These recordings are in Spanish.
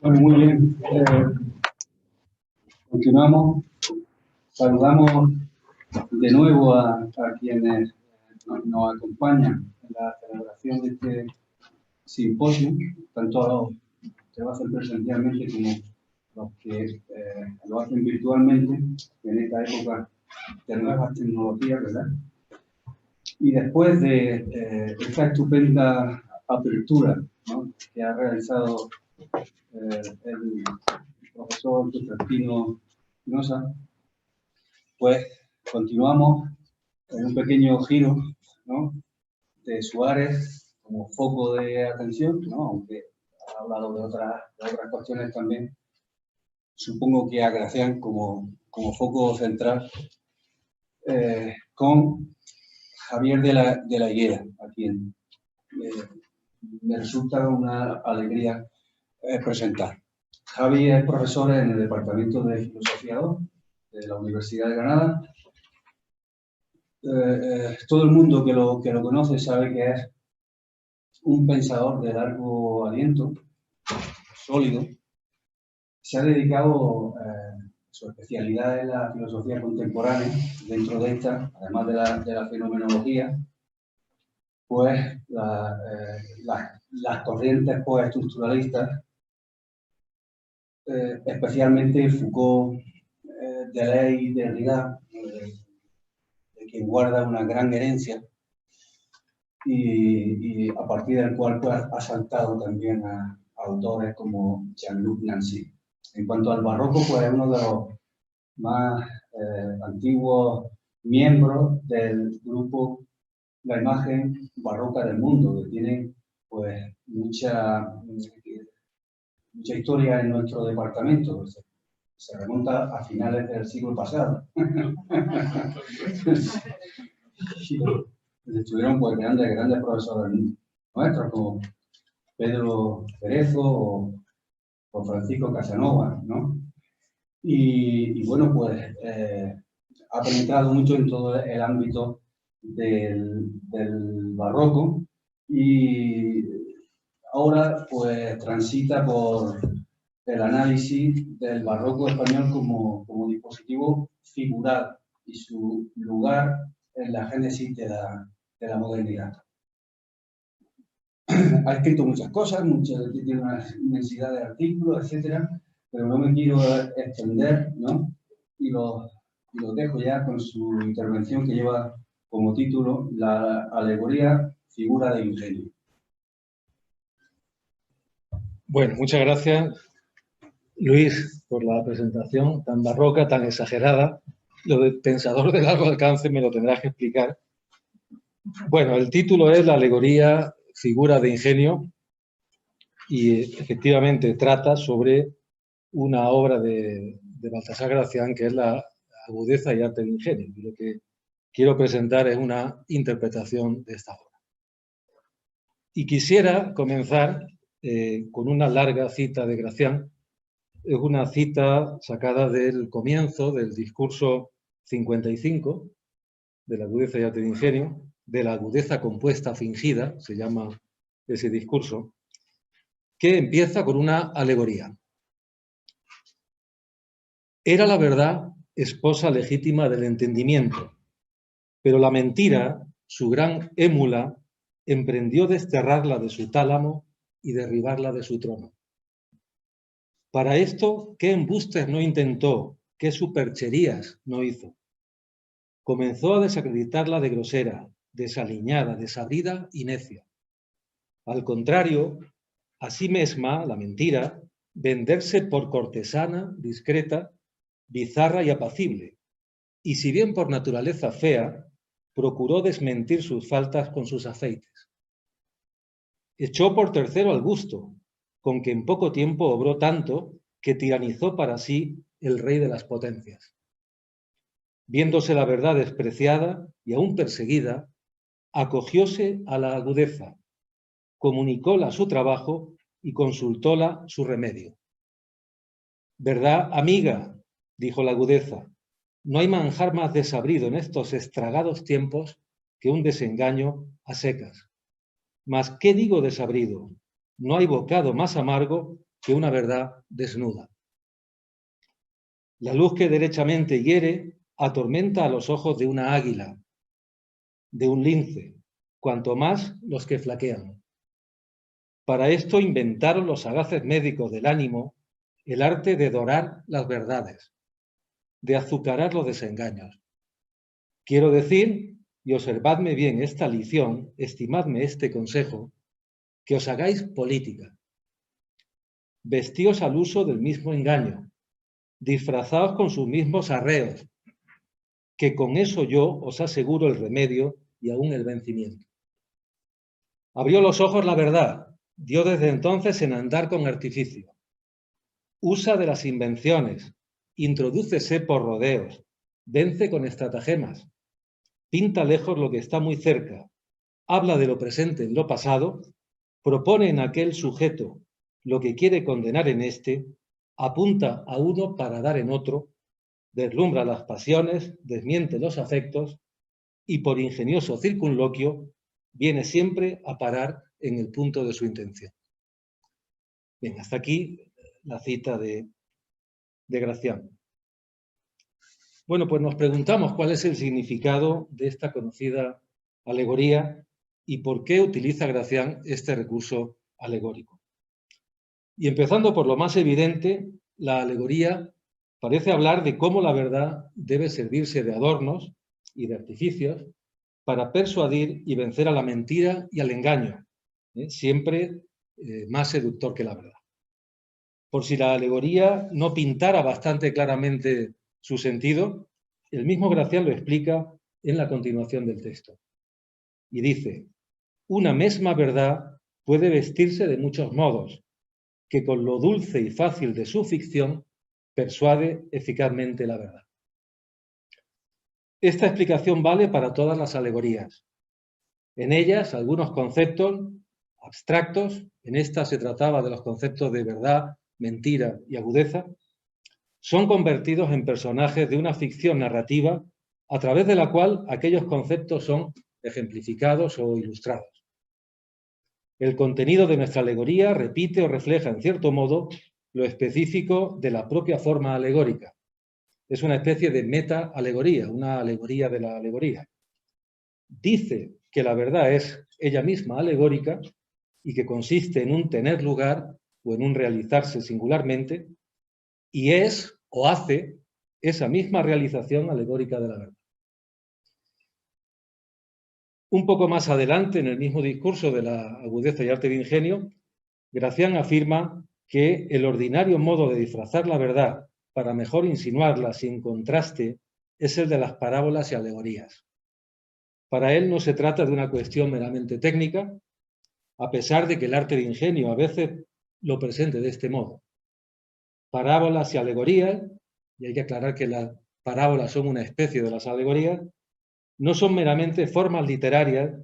Bueno, muy bien. Continuamos. Saludamos de nuevo a quienes nos acompañan en la celebración de este simposio, tanto a los que lo hacen presencialmente como los que lo hacen virtualmente en esta época de nuevas tecnologías, ¿verdad? Y después de esta estupenda apertura, ¿no?, que ha realizado el profesor Constantino Espinosa, pues continuamos en un pequeño giro, ¿no?, de Suárez como foco de atención, ¿no?, aunque ha hablado de otras cuestiones también. Supongo que a Gracián como foco central, con Javier de la Higuera, a quien me resulta una alegría presentar. Javi es profesor en el Departamento de Filosofía 2 de la Universidad de Granada. Todo el mundo que lo conoce sabe que es un pensador de largo aliento, sólido. Se ha dedicado, su especialidad es la filosofía contemporánea. Dentro de esta, además de la fenomenología, pues las corrientes postestructuralistas, especialmente Foucault, Deleuze y Derrida, de quien guarda una gran herencia, y a partir del cual pues, ha saltado también a autores como Jean-Luc Nancy. En cuanto al barroco, pues es uno de los más antiguos miembros del grupo La Imagen Barroca del Mundo, que tiene pues mucha historia en nuestro departamento. Se remonta a finales del siglo pasado. Estuvieron pues grandes profesores nuestros, como Pedro Cerezo o Francisco Casanova, ¿no? Y bueno, pues ha penetrado mucho en todo el ámbito del barroco, y ahora pues transita por el análisis del barroco español como dispositivo figural y su lugar en la génesis de la modernidad. Ha escrito muchas cosas, tiene una inmensidad de artículos, etcétera, pero no me quiero extender, ¿no? Y los dejo ya con su intervención, que lleva como título La alegoría figura de ingenio. Bueno, muchas gracias, Luis, por la presentación tan barroca, tan exagerada. Lo de pensador de largo alcance me lo tendrás que explicar. Bueno, el título es La alegoría figura de ingenio, y efectivamente trata sobre una obra de Baltasar Gracián, que es la agudeza y arte del ingenio. Y lo que quiero presentar es una interpretación de esta obra. Y quisiera comenzar con una larga cita de Gracián. Es una cita sacada del comienzo del discurso 55 de la agudeza y arte del ingenio, de la agudeza compuesta fingida, se llama ese discurso, que empieza con una alegoría. Era la verdad esposa legítima del entendimiento, pero la mentira, su gran émula, emprendió desterrarla de su tálamo y derribarla de su trono. Para esto, ¿qué embustes no intentó? ¿Qué supercherías no hizo? Comenzó a desacreditarla de grosera, desaliñada, desabrida y necia. Al contrario, a sí misma, la mentira, venderse por cortesana, discreta, bizarra y apacible, y si bien por naturaleza fea, procuró desmentir sus faltas con sus afeites. Echó por tercero al gusto, con que en poco tiempo obró tanto que tiranizó para sí el rey de las potencias. Viéndose la verdad despreciada y aún perseguida, acogióse a la agudeza, comunicóla su trabajo y consultóla su remedio. «¿Verdad, amiga?», dijo la agudeza, «no hay manjar más desabrido en estos estragados tiempos que un desengaño a secas. Mas, ¿qué digo desabrido? No hay bocado más amargo que una verdad desnuda. La luz que derechamente hiere atormenta a los ojos de una águila, de un lince, cuanto más los que flaquean. Para esto inventaron los sagaces médicos del ánimo el arte de dorar las verdades, de azucarar los desengaños. Quiero decir, y observadme bien esta lición, estimadme este consejo, que os hagáis política. Vestíos al uso del mismo engaño, disfrazaos con sus mismos arreos, que con eso yo os aseguro el remedio y aún el vencimiento. Abrió los ojos la verdad, dio desde entonces en andar con artificio. Usa de las invenciones, introdúcese por rodeos, vence con estratagemas, pinta lejos lo que está muy cerca, habla de lo presente en lo pasado, propone en aquel sujeto lo que quiere condenar en este, apunta a uno para dar en otro, deslumbra las pasiones, desmiente los afectos y por ingenioso circunloquio viene siempre a parar en el punto de su intención. Bien, hasta aquí la cita de Gracián. Bueno, pues nos preguntamos cuál es el significado de esta conocida alegoría y por qué utiliza Gracián este recurso alegórico. Y empezando por lo más evidente, la alegoría parece hablar de cómo la verdad debe servirse de adornos y de artificios para persuadir y vencer a la mentira y al engaño, siempre más seductor que la verdad. Por si la alegoría no pintara bastante claramente su sentido, el mismo Gracián lo explica en la continuación del texto. Y dice, una misma verdad puede vestirse de muchos modos, que con lo dulce y fácil de su ficción persuade eficazmente la verdad. Esta explicación vale para todas las alegorías. En ellas, algunos conceptos abstractos, en esta se trataba de los conceptos de verdad, mentira y agudeza, son convertidos en personajes de una ficción narrativa a través de la cual aquellos conceptos son ejemplificados o ilustrados. El contenido de nuestra alegoría repite o refleja, en cierto modo, lo específico de la propia forma alegórica. Es una especie de meta-alegoría, una alegoría de la alegoría. Dice que la verdad es ella misma alegórica y que consiste en un tener lugar o en un realizarse singularmente, y es o hace esa misma realización alegórica de la verdad. Un poco más adelante, en el mismo discurso de la agudeza y arte de ingenio, Gracián afirma que el ordinario modo de disfrazar la verdad para mejor insinuarla sin contraste es el de las parábolas y alegorías. Para él no se trata de una cuestión meramente técnica, a pesar de que el arte de ingenio a veces lo presente de este modo. Parábolas y alegorías, y hay que aclarar que las parábolas son una especie de las alegorías, no son meramente formas literarias,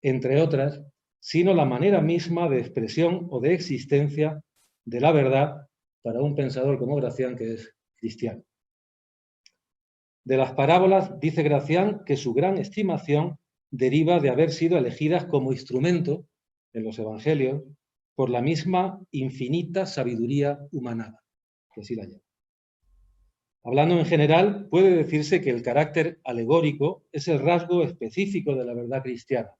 entre otras, sino la manera misma de expresión o de existencia de la verdad para un pensador como Gracián, que es cristiano. De las parábolas dice Gracián que su gran estimación deriva de haber sido elegidas como instrumento en los evangelios por la misma infinita sabiduría humanada, que así la llama. Hablando en general, puede decirse que el carácter alegórico es el rasgo específico de la verdad cristiana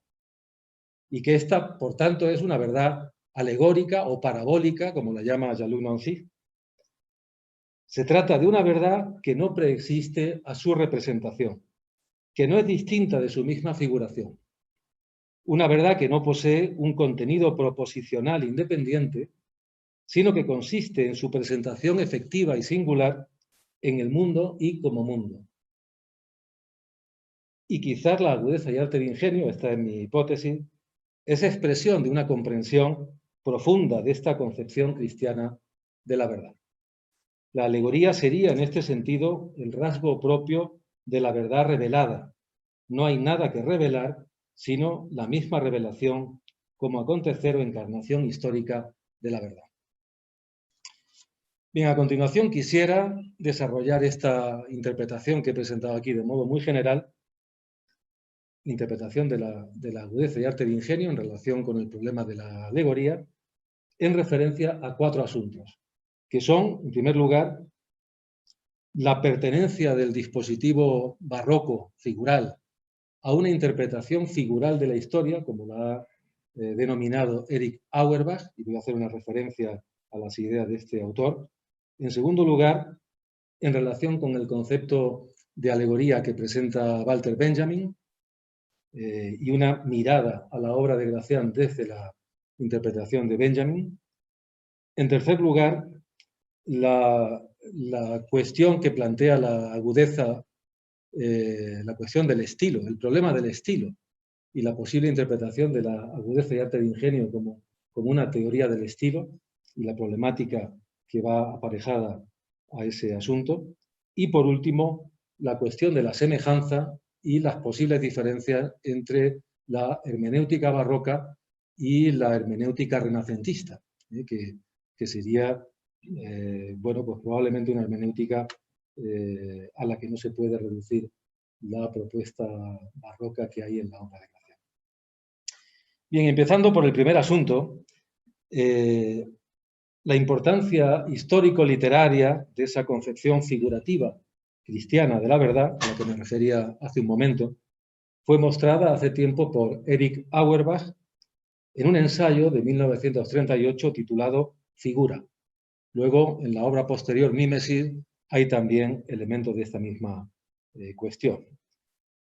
y que esta, por tanto, es una verdad alegórica o parabólica, como la llama Jean-Luc Nancy. Se trata de una verdad que no preexiste a su representación, que no es distinta de su misma figuración. Una verdad que no posee un contenido proposicional independiente, sino que consiste en su presentación efectiva y singular en el mundo y como mundo. Y quizás la agudeza y arte de ingenio, esta es mi hipótesis, es expresión de una comprensión profunda de esta concepción cristiana de la verdad. La alegoría sería, en este sentido, el rasgo propio de la verdad revelada. No hay nada que revelar, sino la misma revelación como acontecer o encarnación histórica de la verdad. Bien, a continuación quisiera desarrollar esta interpretación que he presentado aquí de modo muy general, interpretación de la agudeza y arte de ingenio en relación con el problema de la alegoría, en referencia a 4 asuntos, que son, en primer lugar, la pertenencia del dispositivo barroco figural a una interpretación figural de la historia, como la ha denominado Erich Auerbach, y voy a hacer una referencia a las ideas de este autor. En segundo lugar, en relación con el concepto de alegoría que presenta Walter Benjamin, y una mirada a la obra de Gracián desde la interpretación de Benjamin. En tercer lugar, la cuestión que plantea la agudeza, la cuestión del estilo, el problema del estilo y la posible interpretación de la agudeza y arte de ingenio como una teoría del estilo y la problemática que va aparejada a ese asunto. Y por último, la cuestión de la semejanza y las posibles diferencias entre la hermenéutica barroca y la hermenéutica renacentista, que sería, bueno, pues probablemente una hermenéutica a la que no se puede reducir la propuesta barroca que hay en la obra de Gracián. Bien, empezando por el primer asunto, la importancia histórico-literaria de esa concepción figurativa cristiana de la verdad, a la que me refería hace un momento, fue mostrada hace tiempo por Erich Auerbach en un ensayo de 1938 titulado Figura. Luego, en la obra posterior Mímesis, hay también elementos de esta misma cuestión.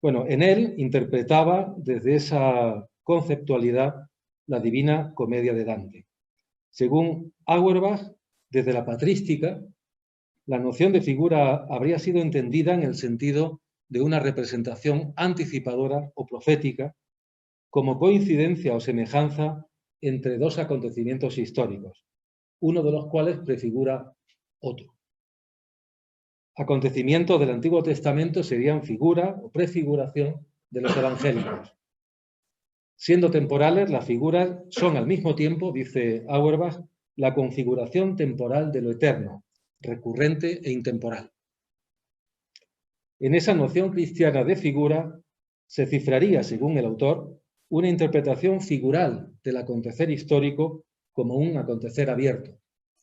Bueno, en él interpretaba desde esa conceptualidad la Divina Comedia de Dante. Según Auerbach, desde la patrística, la noción de figura habría sido entendida en el sentido de una representación anticipadora o profética, como coincidencia o semejanza entre dos acontecimientos históricos, uno de los cuales prefigura otro. Acontecimientos del Antiguo Testamento serían figura o prefiguración de los evangélicos. Siendo temporales, las figuras son al mismo tiempo, dice Auerbach, la configuración temporal de lo eterno, recurrente e intemporal. En esa noción cristiana de figura se cifraría, según el autor, una interpretación figural del acontecer histórico como un acontecer abierto,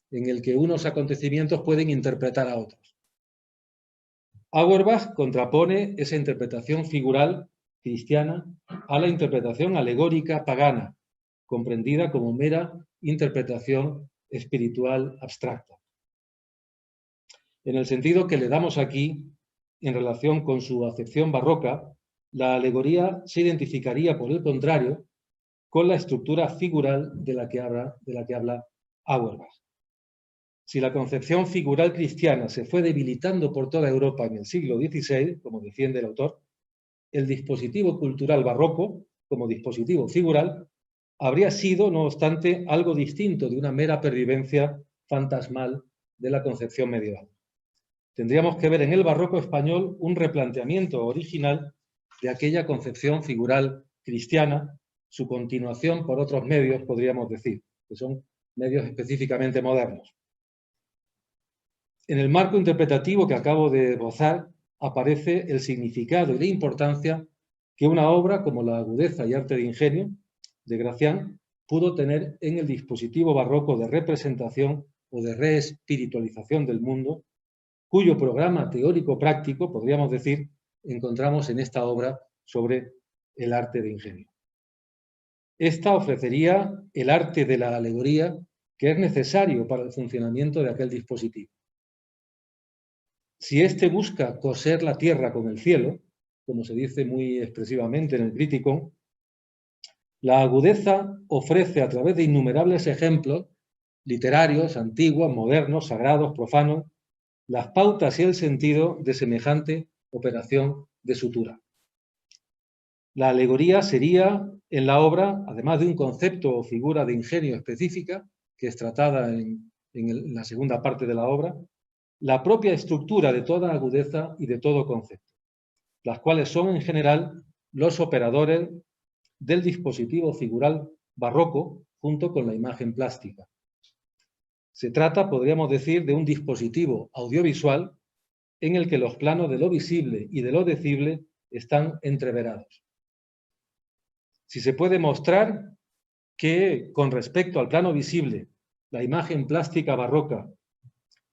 en el que unos acontecimientos pueden interpretar a otros. Auerbach contrapone esa interpretación figural cristiana a la interpretación alegórica pagana, comprendida como mera interpretación espiritual abstracta. En el sentido que le damos aquí, en relación con su acepción barroca, la alegoría se identificaría, por el contrario, con la estructura figural de la que habla Auerbach. Si la concepción figural cristiana se fue debilitando por toda Europa en el siglo XVI, como defiende el autor, el dispositivo cultural barroco, como dispositivo figural, habría sido, no obstante, algo distinto de una mera pervivencia fantasmal de la concepción medieval. Tendríamos que ver en el barroco español un replanteamiento original de aquella concepción figural cristiana, su continuación por otros medios, podríamos decir, que son medios específicamente modernos. En el marco interpretativo que acabo de esbozar aparece el significado y la importancia que una obra como La agudeza y arte de ingenio de Gracián pudo tener en el dispositivo barroco de representación o de reespiritualización del mundo, cuyo programa teórico-práctico, podríamos decir, encontramos en esta obra sobre el arte de ingenio. Esta ofrecería el arte de la alegoría que es necesario para el funcionamiento de aquel dispositivo. Si éste busca coser la tierra con el cielo, como se dice muy expresivamente en el Criticón, la agudeza ofrece a través de innumerables ejemplos literarios, antiguos, modernos, sagrados, profanos, las pautas y el sentido de semejante operación de sutura. La alegoría sería en la obra, además de un concepto o figura de ingenio específica, que es tratada en la segunda parte de la obra, la propia estructura de toda agudeza y de todo concepto, las cuales son en general los operadores del dispositivo figural barroco junto con la imagen plástica. Se trata, podríamos decir, de un dispositivo audiovisual en el que los planos de lo visible y de lo decible están entreverados. Si se puede mostrar que, con respecto al plano visible, la imagen plástica barroca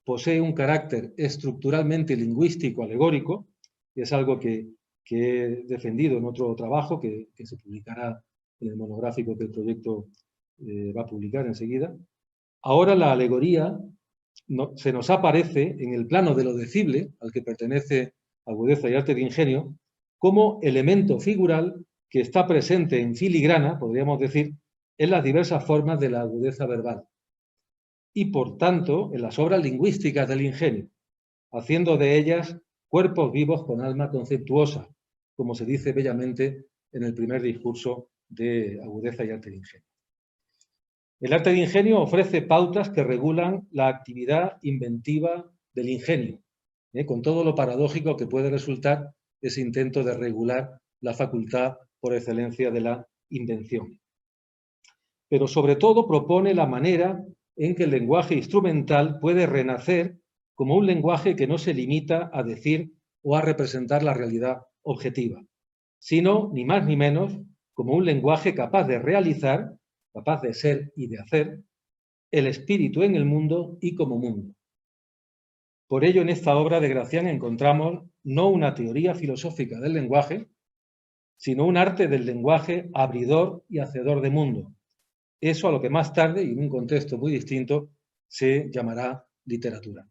posee un carácter estructuralmente lingüístico alegórico, y es algo que he defendido en otro trabajo que se publicará en el monográfico que el proyecto va a publicar enseguida. Ahora la alegoría se nos aparece en el plano de lo decible, al que pertenece Agudeza y Arte de Ingenio, como elemento figural que está presente en filigrana, podríamos decir, en las diversas formas de la agudeza verbal y, por tanto, en las obras lingüísticas del ingenio, haciendo de ellas cuerpos vivos con alma conceptuosa, como se dice bellamente en el primer discurso de Agudeza y Arte de Ingenio. El arte de ingenio ofrece pautas que regulan la actividad inventiva del ingenio, con todo lo paradójico que puede resultar ese intento de regular la facultad por excelencia de la invención. Pero sobre todo propone la manera en que el lenguaje instrumental puede renacer como un lenguaje que no se limita a decir o a representar la realidad objetiva, sino, ni más ni menos, como un lenguaje capaz de realizar, capaz de ser y de hacer, el espíritu en el mundo y como mundo. Por ello, en esta obra de Gracián encontramos no una teoría filosófica del lenguaje, sino un arte del lenguaje abridor y hacedor de mundo. Eso a lo que más tarde, y en un contexto muy distinto, se llamará literatura.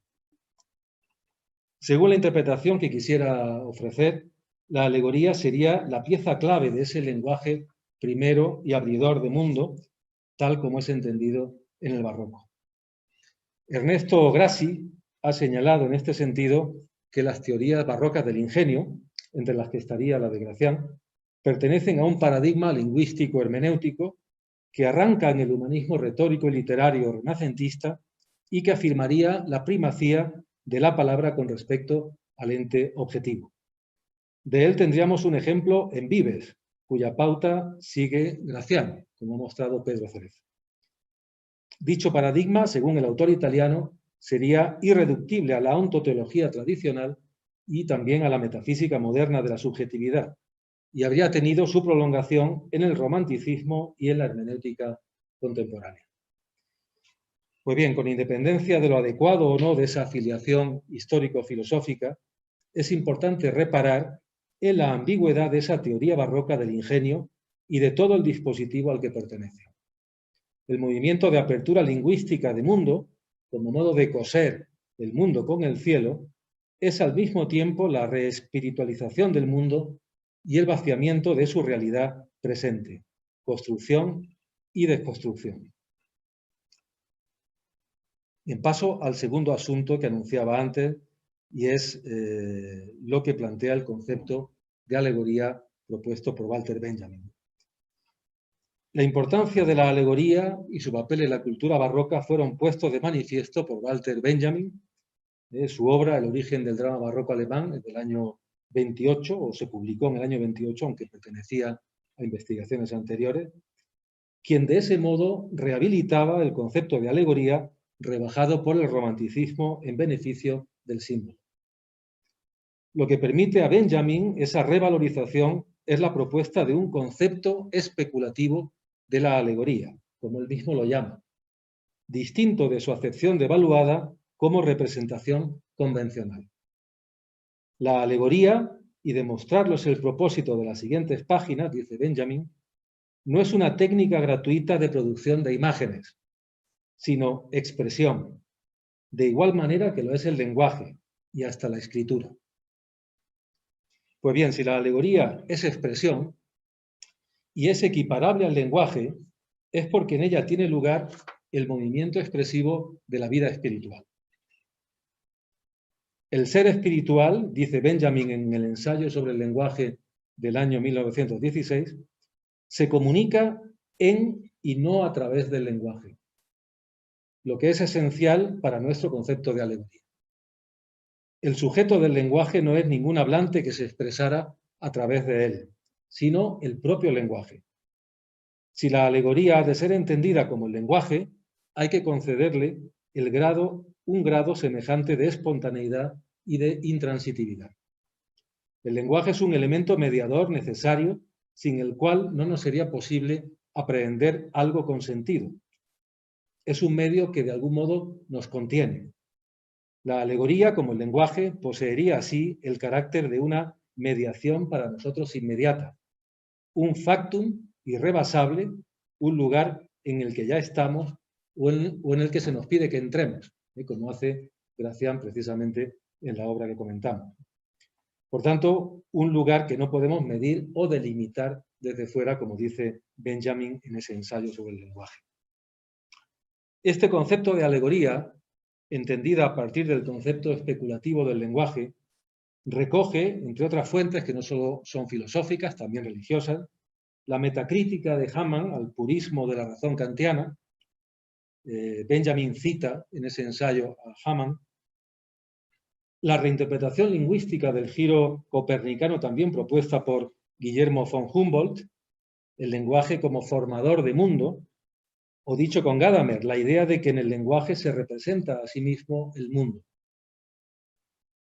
Según la interpretación que quisiera ofrecer, la alegoría sería la pieza clave de ese lenguaje primero y abridor de mundo, tal como es entendido en el barroco. Ernesto Grassi ha señalado en este sentido que las teorías barrocas del ingenio, entre las que estaría la de Gracián, pertenecen a un paradigma lingüístico hermenéutico que arranca en el humanismo retórico y literario renacentista y que afirmaría la primacía de la palabra con respecto al ente objetivo. De él tendríamos un ejemplo en Vives, cuya pauta sigue Gracián, como ha mostrado Pedro Cerezo. Dicho paradigma, según el autor italiano, sería irreductible a la ontoteología tradicional y también a la metafísica moderna de la subjetividad, y habría tenido su prolongación en el romanticismo y en la hermenéutica contemporánea. Pues bien, con independencia de lo adecuado o no de esa afiliación histórico-filosófica, es importante reparar en la ambigüedad de esa teoría barroca del ingenio y de todo el dispositivo al que pertenece. El movimiento de apertura lingüística de mundo, como modo de coser el mundo con el cielo, es al mismo tiempo la reespiritualización del mundo y el vaciamiento de su realidad presente, construcción y desconstrucción. Bien, paso al segundo asunto que anunciaba antes, y es lo que plantea el concepto de alegoría propuesto por Walter Benjamin. La importancia de la alegoría y su papel en la cultura barroca fueron puestos de manifiesto por Walter Benjamin. Su obra, El origen del drama barroco alemán, es del año 28, o se publicó en el año 28, aunque pertenecía a investigaciones anteriores, quien de ese modo rehabilitaba el concepto de alegoría rebajado por el romanticismo en beneficio del símbolo. Lo que permite a Benjamin esa revalorización es la propuesta de un concepto especulativo de la alegoría, como él mismo lo llama, distinto de su acepción devaluada como representación convencional. La alegoría, y demostrarlo es el propósito de las siguientes páginas, dice Benjamin, no es una técnica gratuita de producción de imágenes, sino expresión, de igual manera que lo es el lenguaje y hasta la escritura. Pues bien, si la alegoría es expresión y es equiparable al lenguaje, es porque en ella tiene lugar el movimiento expresivo de la vida espiritual. El ser espiritual, dice Benjamin en el ensayo sobre el lenguaje del año 1916, se comunica en y no a través del lenguaje, lo que es esencial para nuestro concepto de alegoría. El sujeto del lenguaje no es ningún hablante que se expresara a través de él, sino el propio lenguaje. Si la alegoría ha de ser entendida como el lenguaje, hay que concederle un grado semejante de espontaneidad y de intransitividad. El lenguaje es un elemento mediador necesario, sin el cual no nos sería posible aprehender algo con sentido. es un medio que de algún modo nos contiene. La alegoría, como el lenguaje, poseería así el carácter de una mediación para nosotros inmediata, un factum irrebasable, un lugar en el que ya estamos o en el que se nos pide que entremos, como hace Gracián precisamente en la obra que comentamos. Por tanto, un lugar que no podemos medir o delimitar desde fuera, como dice Benjamin en ese ensayo sobre el lenguaje. Este concepto de alegoría, entendida a partir del concepto especulativo del lenguaje, recoge, entre otras fuentes que no solo son filosóficas, también religiosas, la metacrítica de Hamann al purismo de la razón kantiana. Benjamin cita en ese ensayo a Hamann. La reinterpretación lingüística del giro copernicano también propuesta por Guillermo von Humboldt, el lenguaje como formador de mundo, o dicho con Gadamer, la idea de que en el lenguaje se representa a sí mismo el mundo.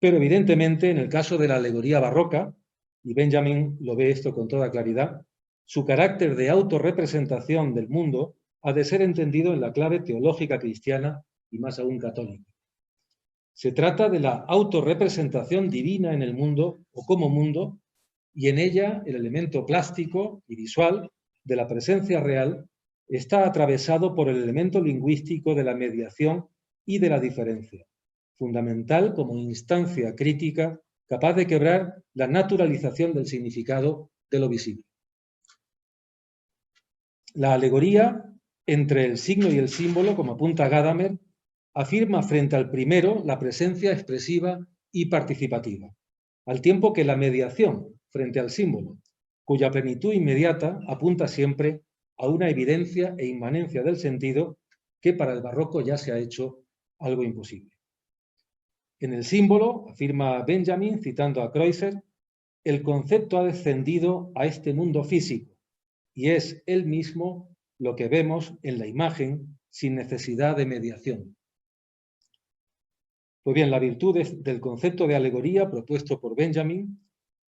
Pero evidentemente, en el caso de la alegoría barroca, y Benjamin lo ve esto con toda claridad, su carácter de autorrepresentación del mundo ha de ser entendido en la clave teológica cristiana y más aún católica. Se trata de la autorrepresentación divina en el mundo o como mundo, y en ella el elemento plástico y visual de la presencia real está atravesado por el elemento lingüístico de la mediación y de la diferencia, fundamental como instancia crítica capaz de quebrar la naturalización del significado de lo visible. La alegoría entre el signo y el símbolo, como apunta Gadamer, afirma frente al primero la presencia expresiva y participativa, al tiempo que la mediación frente al símbolo, cuya plenitud inmediata apunta siempre a una evidencia e inmanencia del sentido que para el barroco ya se ha hecho algo imposible. En el símbolo, afirma Benjamin, citando a Kreutzer, el concepto ha descendido a este mundo físico y es él mismo lo que vemos en la imagen sin necesidad de mediación. Pues bien, la virtud del concepto de alegoría propuesto por Benjamin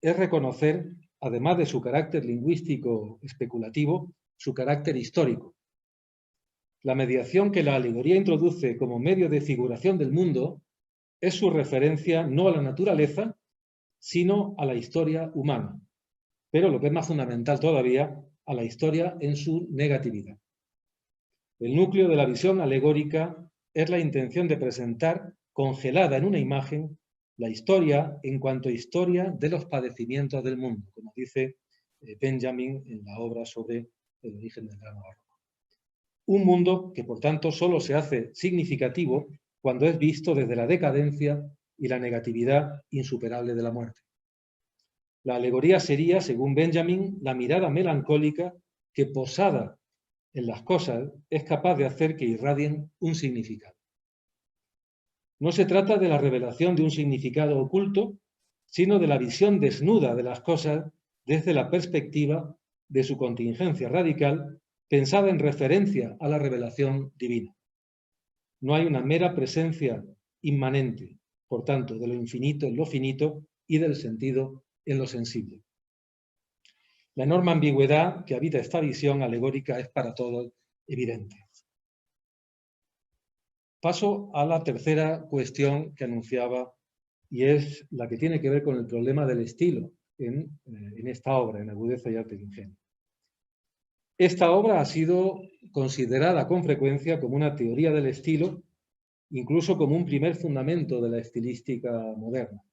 es reconocer, además de su carácter lingüístico especulativo, su carácter histórico. La mediación que la alegoría introduce como medio de figuración del mundo es su referencia no a la naturaleza, sino a la historia humana, pero lo que es más fundamental todavía, a la historia en su negatividad. El núcleo de la visión alegórica es la intención de presentar, congelada en una imagen, la historia en cuanto a historia de los padecimientos del mundo, como dice Benjamin en la obra sobre el origen del drama barroco. Un mundo que, por tanto, solo se hace significativo cuando es visto desde la decadencia y la negatividad insuperable de la muerte. La alegoría sería, según Benjamin, la mirada melancólica que, posada en las cosas, es capaz de hacer que irradien un significado. No se trata de la revelación de un significado oculto, sino de la visión desnuda de las cosas desde la perspectiva de su contingencia radical, pensada en referencia a la revelación divina. No hay una mera presencia inmanente, por tanto, de lo infinito en lo finito y del sentido en lo sensible. La enorme ambigüedad que habita esta visión alegórica es para todos evidente. Paso a la tercera cuestión que anunciaba y es la que tiene que ver con el problema del estilo en esta obra, en Agudeza y Arte de Ingenio. Esta obra ha sido considerada con frecuencia como una teoría del estilo, incluso como un primer fundamento de la estilística moderna.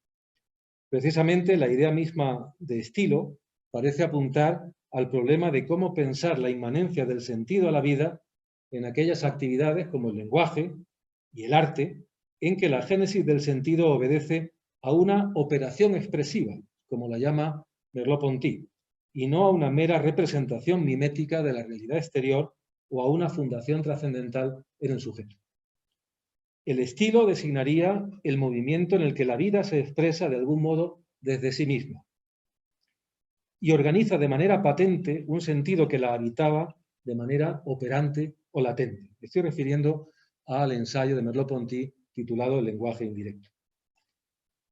Precisamente la idea misma de estilo parece apuntar al problema de cómo pensar la inmanencia del sentido a la vida en aquellas actividades como el lenguaje y el arte, en que la génesis del sentido obedece a una operación expresiva, como la llama Merleau-Ponty, y no a una mera representación mimética de la realidad exterior o a una fundación trascendental en el sujeto. El estilo designaría el movimiento en el que la vida se expresa de algún modo desde sí misma y organiza de manera patente un sentido que la habitaba de manera operante o latente. Me estoy refiriendo al ensayo de Merleau-Ponty titulado El lenguaje indirecto.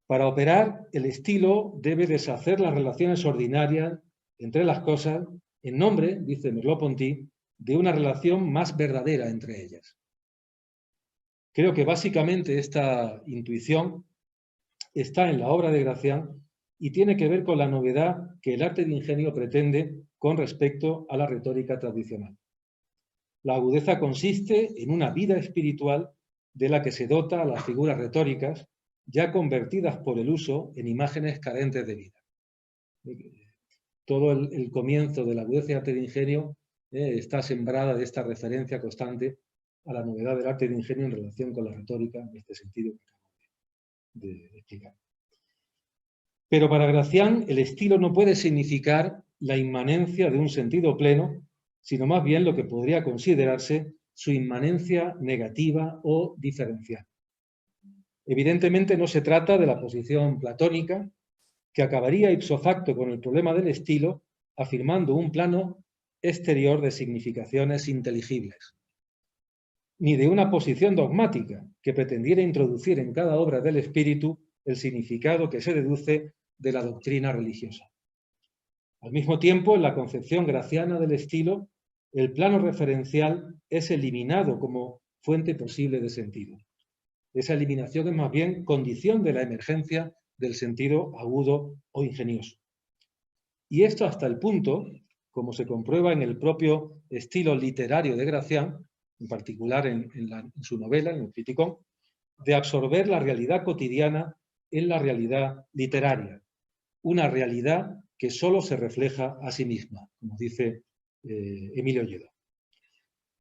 Para operar, el estilo debe deshacer las relaciones ordinarias entre las cosas en nombre, dice Merleau-Ponty, de una relación más verdadera entre ellas. Creo que básicamente esta intuición está en la obra de Gracián y tiene que ver con la novedad que el arte de ingenio pretende con respecto a la retórica tradicional. La agudeza consiste en una vida espiritual de la que se dota a las figuras retóricas, ya convertidas por el uso en imágenes carentes de vida. Todo el comienzo de la agudeza y arte de ingenio está sembrada de esta referencia constante a la novedad del arte de ingenio en relación con la retórica, en este sentido que acabo de explicar. Pero para Gracián el estilo no puede significar la inmanencia de un sentido pleno, sino más bien lo que podría considerarse su inmanencia negativa o diferencial. Evidentemente no se trata de la posición platónica, que acabaría ipso facto con el problema del estilo, afirmando un plano exterior de significaciones inteligibles, ni de una posición dogmática que pretendiera introducir en cada obra del espíritu el significado que se deduce de la doctrina religiosa. Al mismo tiempo, en la concepción graciana del estilo, el plano referencial es eliminado como fuente posible de sentido. Esa eliminación es más bien condición de la emergencia del sentido agudo o ingenioso. Y esto hasta el punto, como se comprueba en el propio estilo literario de Gracián, en particular en su novela, en el Criticón, de absorber la realidad cotidiana en la realidad literaria, una realidad que solo se refleja a sí misma, como dice Emilio Lledó.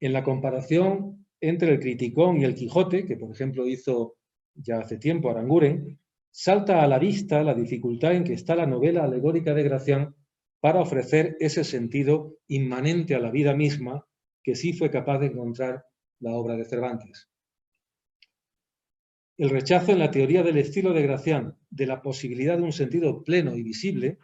En la comparación entre el Criticón y el Quijote, que por ejemplo hizo ya hace tiempo Aranguren, salta a la vista la dificultad en que está la novela alegórica de Gracián para ofrecer ese sentido inmanente a la vida misma que sí fue capaz de encontrar la obra de Cervantes. El rechazo en la teoría del estilo de Gracián de la posibilidad de un sentido pleno y visible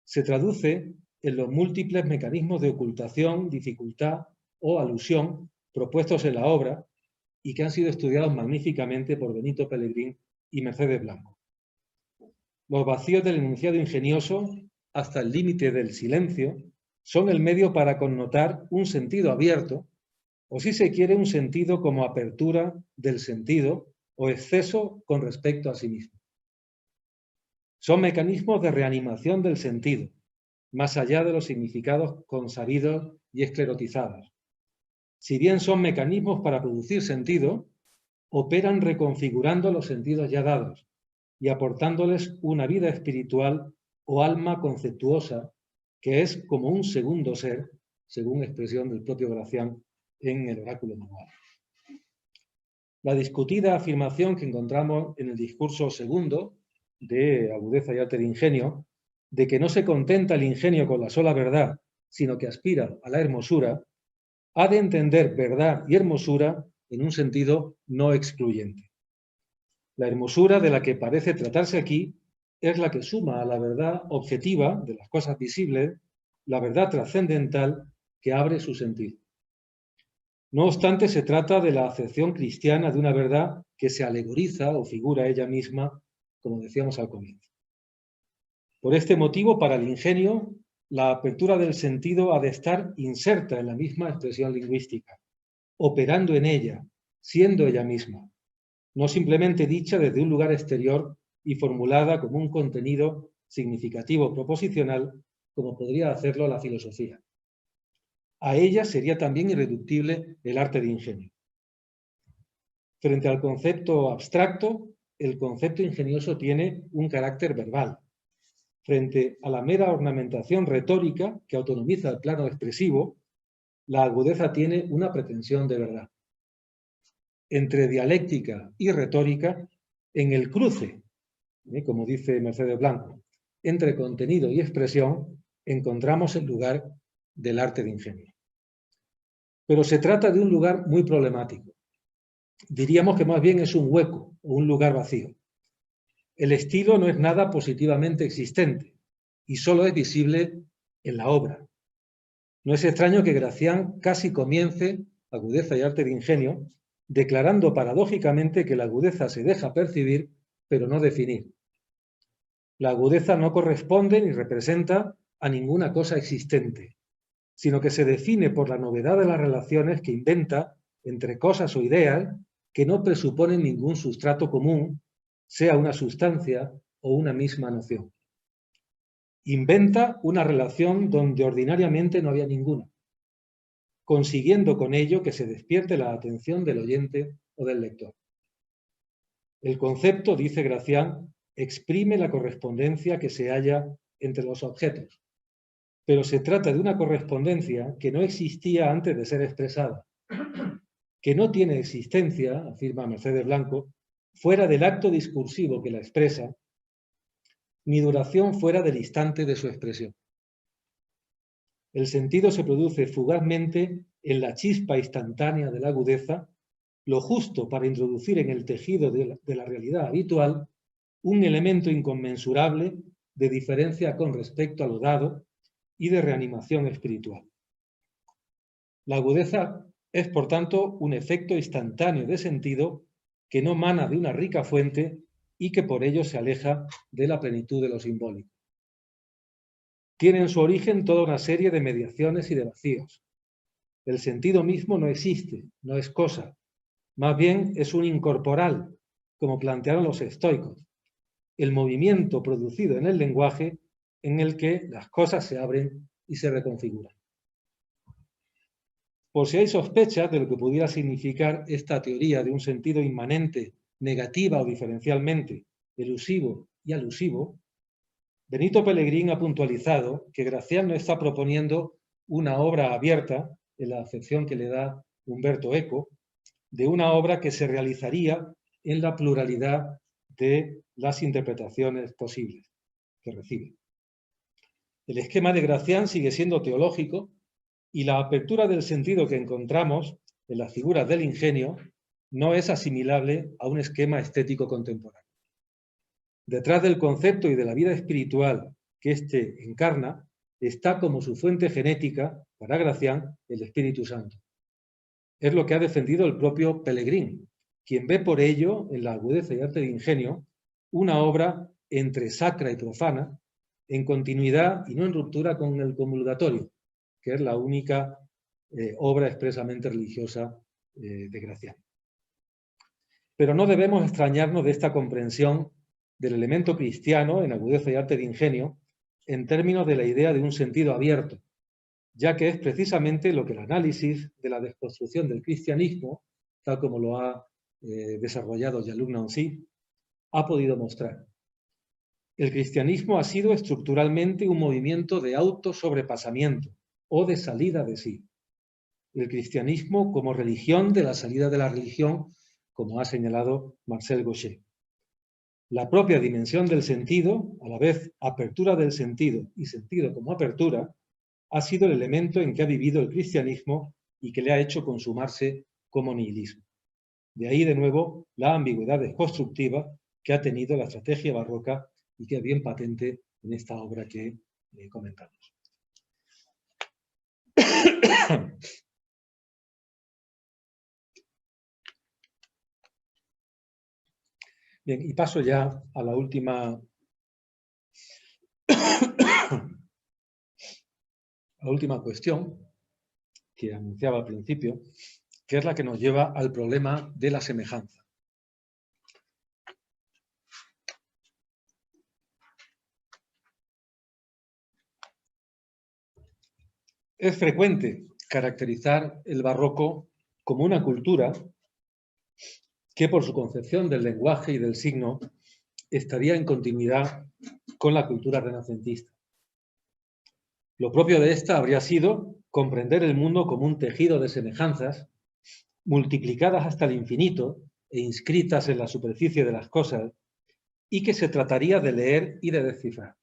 se traduce en los múltiples mecanismos de ocultación, dificultad o alusión propuestos en la obra y que han sido estudiados magníficamente por Benito Pellegrín y Mercedes Blanco. Los vacíos del enunciado ingenioso, hasta el límite del silencio, son el medio para connotar un sentido abierto, o si se quiere, un sentido como apertura del sentido o exceso con respecto a sí mismo. Son mecanismos de reanimación del sentido, más allá de los significados consabidos y esclerotizados. Si bien son mecanismos para producir sentido, operan reconfigurando los sentidos ya dados y aportándoles una vida espiritual o alma conceptuosa que es como un segundo ser, según expresión del propio Gracián en el Oráculo Manual. La discutida afirmación que encontramos en el discurso segundo de Agudeza y arte de ingenio, de que no se contenta el ingenio con la sola verdad, sino que aspira a la hermosura, ha de entender verdad y hermosura en un sentido no excluyente. La hermosura de la que parece tratarse aquí es la que suma a la verdad objetiva de las cosas visibles, la verdad trascendental que abre su sentido. No obstante, se trata de la acepción cristiana de una verdad que se alegoriza o figura ella misma, como decíamos al comienzo. Por este motivo, para el ingenio, la apertura del sentido ha de estar inserta en la misma expresión lingüística, operando en ella, siendo ella misma, no simplemente dicha desde un lugar exterior y formulada como un contenido significativo proposicional, como podría hacerlo la filosofía. A ella sería también irreductible el arte de ingenio. Frente al concepto abstracto, el concepto ingenioso tiene un carácter verbal. Frente a la mera ornamentación retórica que autonomiza el plano expresivo, la agudeza tiene una pretensión de verdad. Entre dialéctica y retórica, en el cruce, como dice Mercedes Blanco, entre contenido y expresión, encontramos el lugar del arte de ingenio. Pero se trata de un lugar muy problemático. Diríamos que más bien es un hueco o un lugar vacío. El estilo no es nada positivamente existente y solo es visible en la obra. No es extraño que Gracián casi comience Agudeza y arte de ingenio declarando paradójicamente que la agudeza se deja percibir, pero no definir. La agudeza no corresponde ni representa a ninguna cosa existente, sino que se define por la novedad de las relaciones que inventa entre cosas o ideas que no presuponen ningún sustrato común, sea una sustancia o una misma noción. Inventa una relación donde ordinariamente no había ninguna, consiguiendo con ello que se despierte la atención del oyente o del lector. El concepto, dice Gracián, exprime la correspondencia que se halla entre los objetos, pero se trata de una correspondencia que no existía antes de ser expresada, que no tiene existencia, afirma Mercedes Blanco, fuera del acto discursivo que la expresa, ni duración fuera del instante de su expresión. El sentido se produce fugazmente en la chispa instantánea de la agudeza, lo justo para introducir en el tejido de la realidad habitual un elemento inconmensurable de diferencia con respecto a lo dado y de reanimación espiritual. La agudeza es, por tanto, un efecto instantáneo de sentido que no mana de una rica fuente y que por ello se aleja de la plenitud de lo simbólico. Tiene en su origen toda una serie de mediaciones y de vacíos. El sentido mismo no existe, no es cosa, más bien es un incorporal, como plantearon los estoicos, el movimiento producido en el lenguaje en el que las cosas se abren y se reconfiguran. Por si hay sospechas de lo que pudiera significar esta teoría de un sentido inmanente, negativa o diferencialmente, elusivo y alusivo, Benito Pellegrín ha puntualizado que Gracián no está proponiendo una obra abierta, en la acepción que le da Umberto Eco, de una obra que se realizaría en la pluralidad de las interpretaciones posibles que recibe. El esquema de Gracián sigue siendo teológico y la apertura del sentido que encontramos en las figuras del ingenio no es asimilable a un esquema estético contemporáneo. Detrás del concepto y de la vida espiritual que éste encarna está como su fuente genética, para Gracián, el Espíritu Santo. Es lo que ha defendido el propio Pellegrín, quien ve por ello, en la agudeza y arte de ingenio, una obra entre sacra y profana, en continuidad y no en ruptura con el comulgatorio, que es la única obra expresamente religiosa de Gracián. Pero no debemos extrañarnos de esta comprensión del elemento cristiano en agudeza y arte de ingenio en términos de la idea de un sentido abierto, ya que es precisamente lo que el análisis de la desconstrucción del cristianismo, tal como lo ha desarrollado Jean-Luc Nancy, ha podido mostrar. El cristianismo ha sido estructuralmente un movimiento de autosobrepasamiento o de salida de sí. El cristianismo como religión de la salida de la religión, como ha señalado Marcel Gauchet. La propia dimensión del sentido, a la vez apertura del sentido y sentido como apertura, ha sido el elemento en que ha vivido el cristianismo y que le ha hecho consumarse como nihilismo. De ahí, de nuevo, la ambigüedad constructiva que ha tenido la estrategia barroca y que es bien patente en esta obra que comentamos. Bien, y paso ya a la última cuestión que anunciaba al principio, que es la que nos lleva al problema de la semejanza. Es frecuente caracterizar el barroco como una cultura que por su concepción del lenguaje y del signo estaría en continuidad con la cultura renacentista. Lo propio de esta habría sido comprender el mundo como un tejido de semejanzas multiplicadas hasta el infinito e inscritas en la superficie de las cosas y que se trataría de leer y de descifrar.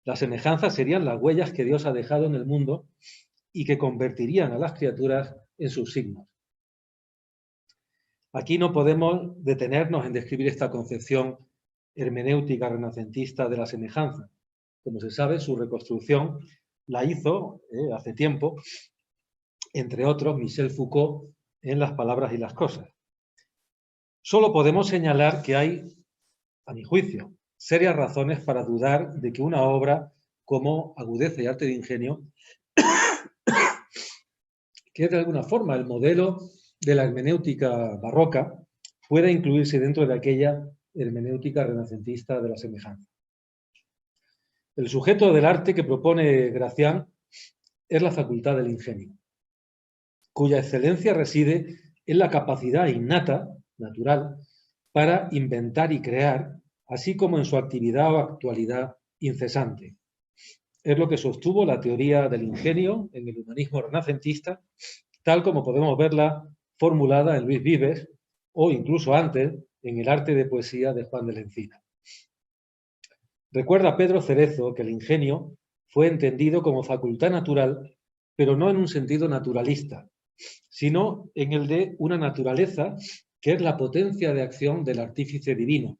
Las semejanzas serían las huellas que Dios ha dejado en el mundo y que convertirían a las criaturas en sus signos. Aquí no podemos detenernos en describir esta concepción hermenéutica renacentista de la semejanza. Como se sabe, su reconstrucción la hizo hace tiempo, entre otros, Michel Foucault en Las palabras y las cosas. Solo podemos señalar que hay, a mi juicio, serias razones para dudar de que una obra como Agudeza y arte de ingenio, que es de alguna forma el modelo de la hermenéutica barroca pueda incluirse dentro de aquella hermenéutica renacentista de la semejanza. El sujeto del arte que propone Gracián es la facultad del ingenio, cuya excelencia reside en la capacidad innata, natural, para inventar y crear, así como en su actividad o actualidad incesante. Es lo que sostuvo la teoría del ingenio en el humanismo renacentista, tal como podemos verla formulada en Luis Vives o incluso antes en el arte de poesía de Juan de la Encina. Recuerda Pedro Cerezo que el ingenio fue entendido como facultad natural, pero no en un sentido naturalista, sino en el de una naturaleza que es la potencia de acción del artífice divino.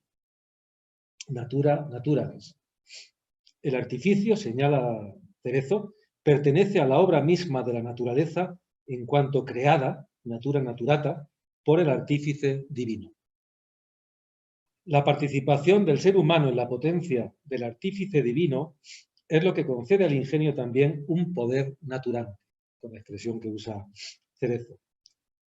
Natura naturalis. El artificio, señala Cerezo, pertenece a la obra misma de la naturaleza en cuanto creada, natura naturata, por el artífice divino. La participación del ser humano en la potencia del artífice divino es lo que concede al ingenio también un poder natural, con la expresión que usa Cerezo.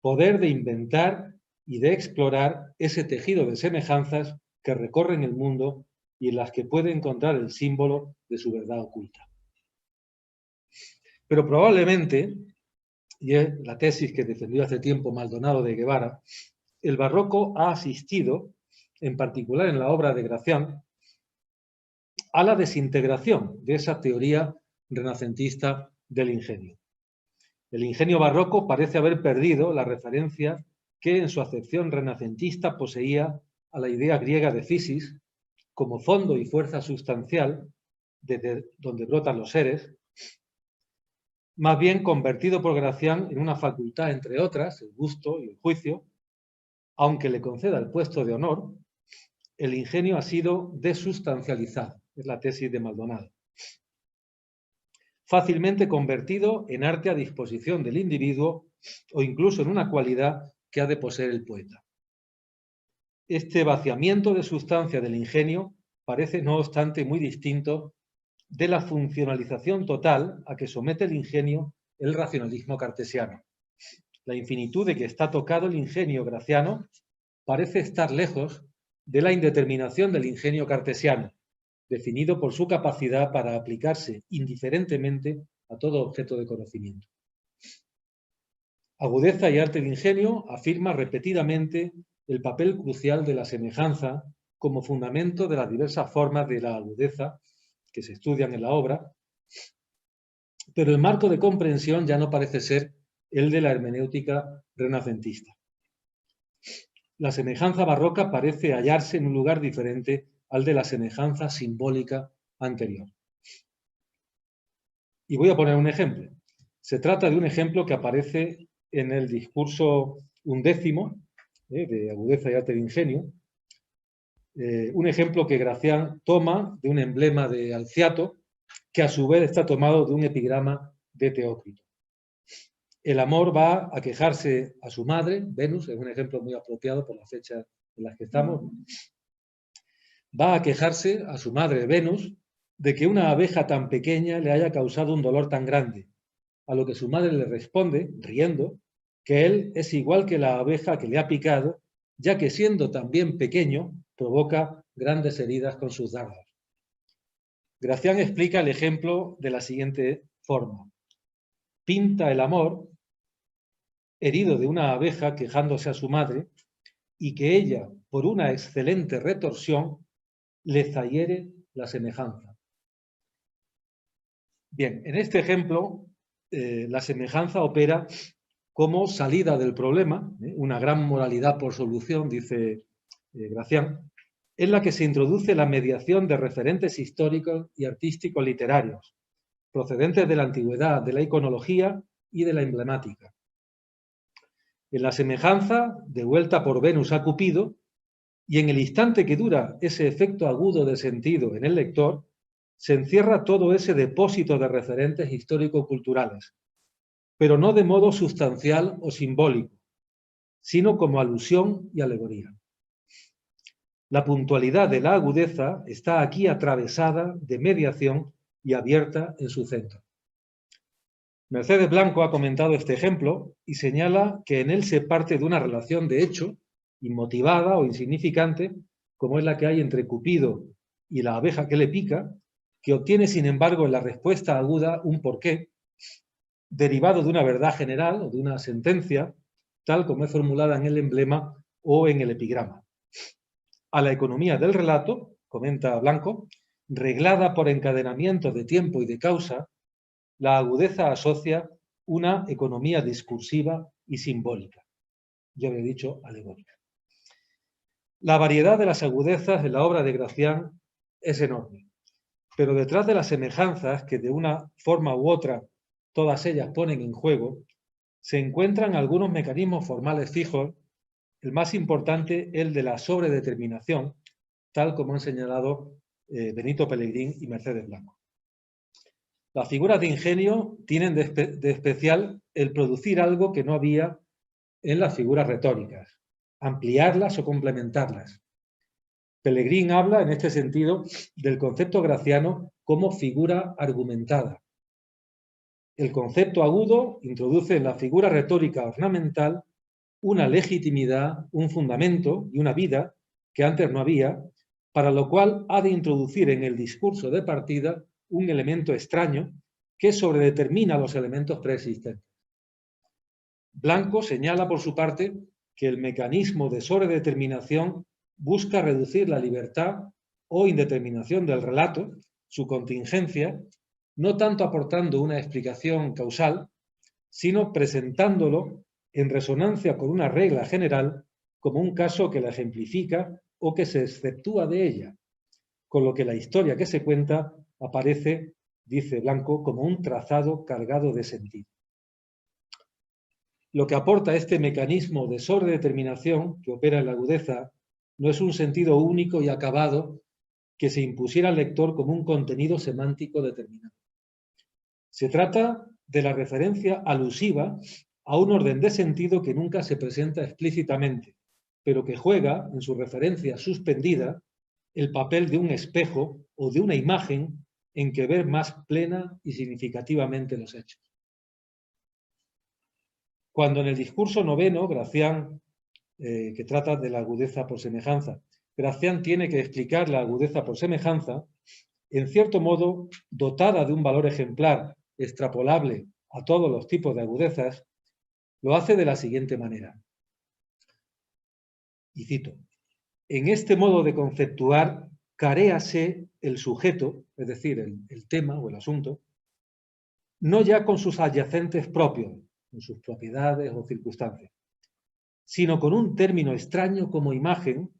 Poder de inventar y de explorar ese tejido de semejanzas que recorren el mundo y en las que puede encontrar el símbolo de su verdad oculta. Pero probablemente, y es la tesis que defendió hace tiempo Maldonado de Guevara, el barroco ha asistido, en particular en la obra de Gracián, a la desintegración de esa teoría renacentista del ingenio. El ingenio barroco parece haber perdido la referencia que en su acepción renacentista poseía a la idea griega de physis como fondo y fuerza sustancial desde donde brotan los seres, más bien convertido por Gracián en una facultad, entre otras, el gusto y el juicio. Aunque le conceda el puesto de honor, el ingenio ha sido desustancializado, es la tesis de Maldonado, fácilmente convertido en arte a disposición del individuo o incluso en una cualidad que ha de poseer el poeta. Este vaciamiento de sustancia del ingenio parece, no obstante, muy distinto de la funcionalización total a que somete el ingenio el racionalismo cartesiano. La infinitud de que está tocado el ingenio graciano parece estar lejos de la indeterminación del ingenio cartesiano, definido por su capacidad para aplicarse indiferentemente a todo objeto de conocimiento. Agudeza y arte del ingenio afirma repetidamente el papel crucial de la semejanza como fundamento de las diversas formas de la agudeza que se estudian en la obra, pero el marco de comprensión ya no parece ser el de la hermenéutica renacentista. La semejanza barroca parece hallarse en un lugar diferente al de la semejanza simbólica anterior. Y voy a poner un ejemplo. Se trata de un ejemplo que aparece en el discurso 11 de Agudeza y arte del ingenio, un ejemplo que Gracián toma de un emblema de Alciato, que a su vez está tomado de un epigrama de Teócrito. El amor va a quejarse a su madre, Venus, es un ejemplo muy apropiado por la fecha en la que estamos, va a quejarse a su madre, Venus, de que una abeja tan pequeña le haya causado un dolor tan grande, a lo que su madre le responde, riendo, que él es igual que la abeja que le ha picado, ya que siendo también pequeño, provoca grandes heridas con sus dardos. Gracián explica el ejemplo de la siguiente forma. Pinta el amor, herido de una abeja quejándose a su madre, y que ella, por una excelente retorsión, le zahiere la semejanza. Bien, en este ejemplo, la semejanza opera como salida del problema, una gran moralidad por solución, dice Gracián, en la que se introduce la mediación de referentes históricos y artísticos literarios, procedentes de la antigüedad, de la iconología y de la emblemática. En la semejanza, devuelta por Venus a Cupido, y en el instante que dura ese efecto agudo de sentido en el lector, se encierra todo ese depósito de referentes histórico-culturales, pero no de modo sustancial o simbólico, sino como alusión y alegoría. La puntualidad de la agudeza está aquí atravesada de mediación y abierta en su centro. Mercedes Blanco ha comentado este ejemplo y señala que en él se parte de una relación de hecho, inmotivada o insignificante, como es la que hay entre Cupido y la abeja que le pica, que obtiene, sin embargo, en la respuesta aguda un porqué, derivado de una verdad general o de una sentencia, tal como es formulada en el emblema o en el epigrama. A la economía del relato, comenta Blanco, reglada por encadenamiento de tiempo y de causa, la agudeza asocia una economía discursiva y simbólica. Yo había dicho alegórica. La variedad de las agudezas de la obra de Gracián es enorme, pero detrás de las semejanzas que de una forma u otra todas ellas ponen en juego, se encuentran algunos mecanismos formales fijos, el más importante el de la sobredeterminación, tal como han señalado Benito Pellegrín y Mercedes Blanco. Las figuras de ingenio tienen de especial el producir algo que no había en las figuras retóricas, ampliarlas o complementarlas. Pellegrín habla, en este sentido, del concepto graciano como figura argumentada. El concepto agudo introduce en la figura retórica ornamental una legitimidad, un fundamento y una vida que antes no había, para lo cual ha de introducir en el discurso de partida un elemento extraño que sobredetermina los elementos preexistentes. Blanco señala, por su parte, que el mecanismo de sobredeterminación busca reducir la libertad o indeterminación del relato, su contingencia, no tanto aportando una explicación causal, sino presentándolo en resonancia con una regla general como un caso que la ejemplifica o que se exceptúa de ella, con lo que la historia que se cuenta aparece, dice Blanco, como un trazado cargado de sentido. Lo que aporta este mecanismo de sobredeterminación que opera en la agudeza no es un sentido único y acabado que se impusiera al lector como un contenido semántico determinado. Se trata de la referencia alusiva a un orden de sentido que nunca se presenta explícitamente, pero que juega, en su referencia suspendida, el papel de un espejo o de una imagen en que ver más plena y significativamente los hechos. Cuando en el discurso noveno, Gracián, que trata de la agudeza por semejanza, Gracián tiene que explicar la agudeza por semejanza, en cierto modo, dotada de un valor ejemplar, extrapolable a todos los tipos de agudezas, lo hace de la siguiente manera. Y cito: en este modo de conceptuar, caréase el sujeto, es decir, el tema o el asunto, no ya con sus adyacentes propios, con sus propiedades o circunstancias, sino con un término extraño como imagen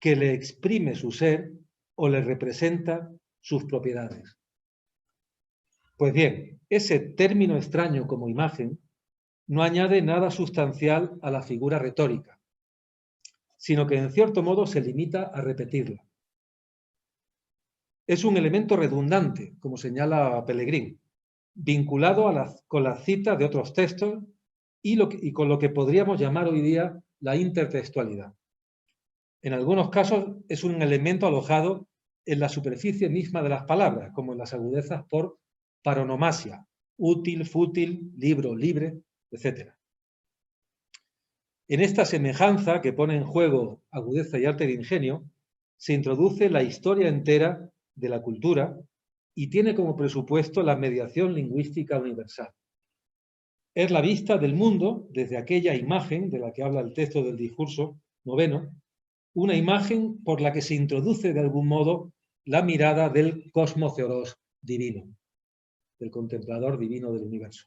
que le exprime su ser o le representa sus propiedades. Pues bien, ese término extraño como imagen no añade nada sustancial a la figura retórica, sino que en cierto modo se limita a repetirla. Es un elemento redundante, como señala Pellegrín, vinculado con la cita de otros textos y con lo que podríamos llamar hoy día la intertextualidad. En algunos casos es un elemento alojado en la superficie misma de las palabras, como en las agudezas por paronomasia, útil, fútil, libro, libre, etc. En esta semejanza que pone en juego agudeza y arte de ingenio, se introduce la historia entera de la cultura y tiene como presupuesto la mediación lingüística universal. Es la vista del mundo desde aquella imagen de la que habla el texto del discurso noveno, una imagen por la que se introduce de algún modo la mirada del cosmoceoros divino, del contemplador divino del universo.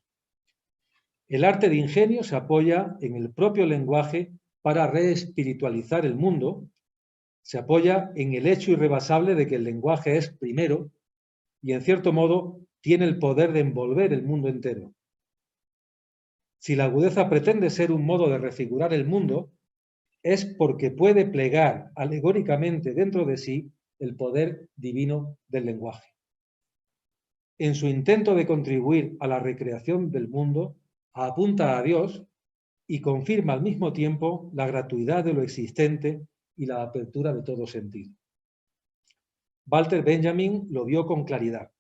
El arte de ingenio se apoya en el propio lenguaje para reespiritualizar el mundo, se apoya en el hecho irrebasable de que el lenguaje es primero y, en cierto modo, tiene el poder de envolver el mundo entero. Si la agudeza pretende ser un modo de refigurar el mundo, es porque puede plegar alegóricamente dentro de sí el poder divino del lenguaje. En su intento de contribuir a la recreación del mundo, apunta a Dios y confirma al mismo tiempo la gratuidad de lo existente y la apertura de todo sentido. Walter Benjamin lo vio con claridad.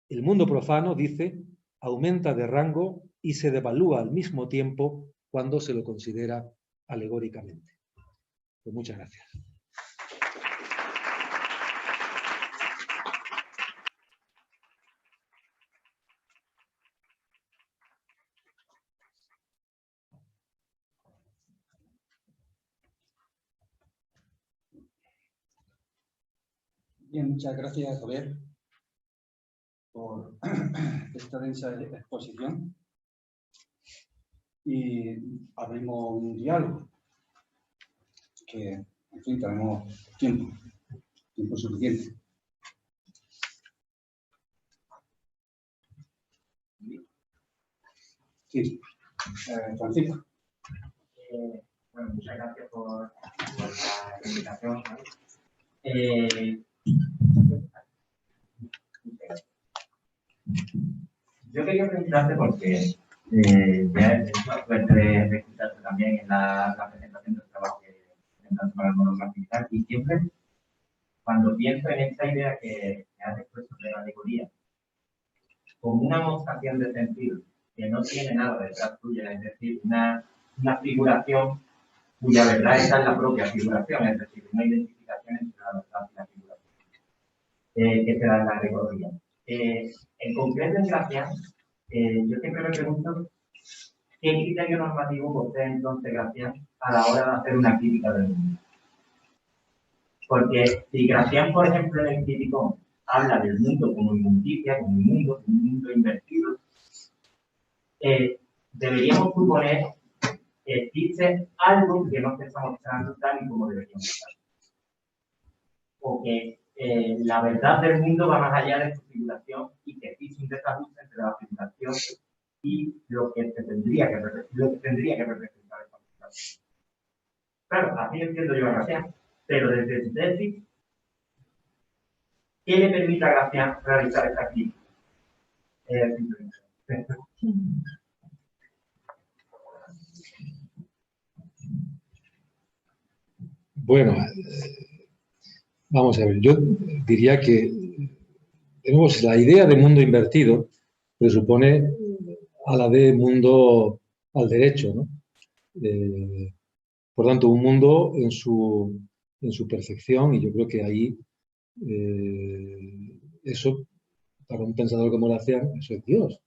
El mundo profano, dice, aumenta de rango y se devalúa al mismo tiempo cuando se lo considera alegóricamente. Pues muchas gracias. Bien, muchas gracias, Javier, por esta densa exposición. Y abrimos un diálogo, que, en fin, tenemos tiempo suficiente. Sí, Francisco. Bueno, muchas gracias por la invitación. Yo quería preguntarte porque ya he tenido la suerte de escucharte también en la presentación del trabajo que presentas para el monografía, y siempre cuando pienso en esta idea que has expuesto de la alegoría, como una mostración de sentido que no tiene nada detrás tuya, es decir, una figuración cuya verdad está en la propia figuración, es decir, una identificación entre la verdad y la figuración, que se da en la alegoría. En concreto, en Gracián, yo siempre me pregunto qué criterio normativo posee entonces Gracián a la hora de hacer una crítica del mundo. Porque si Gracián, por ejemplo, en el Criticón habla del mundo como inmundicia, como un mundo invertido, deberíamos suponer que existe algo que no se está mostrando tal y como deberíamos estar. O que la verdad del mundo va más allá de su figuración y que existe un desajuste entre la figuración y lo que tendría que representar esta figuración. Claro, así entiendo yo a Gracián, pero desde su tesis, ¿qué le permite a Gracián realizar esta crítica? Bueno, vamos a ver, yo diría que tenemos la idea de mundo invertido, presupone a la de mundo al derecho, ¿no? Por tanto, un mundo en su perfección, y yo creo que ahí eso, para un pensador como Gracián, eso es Dios.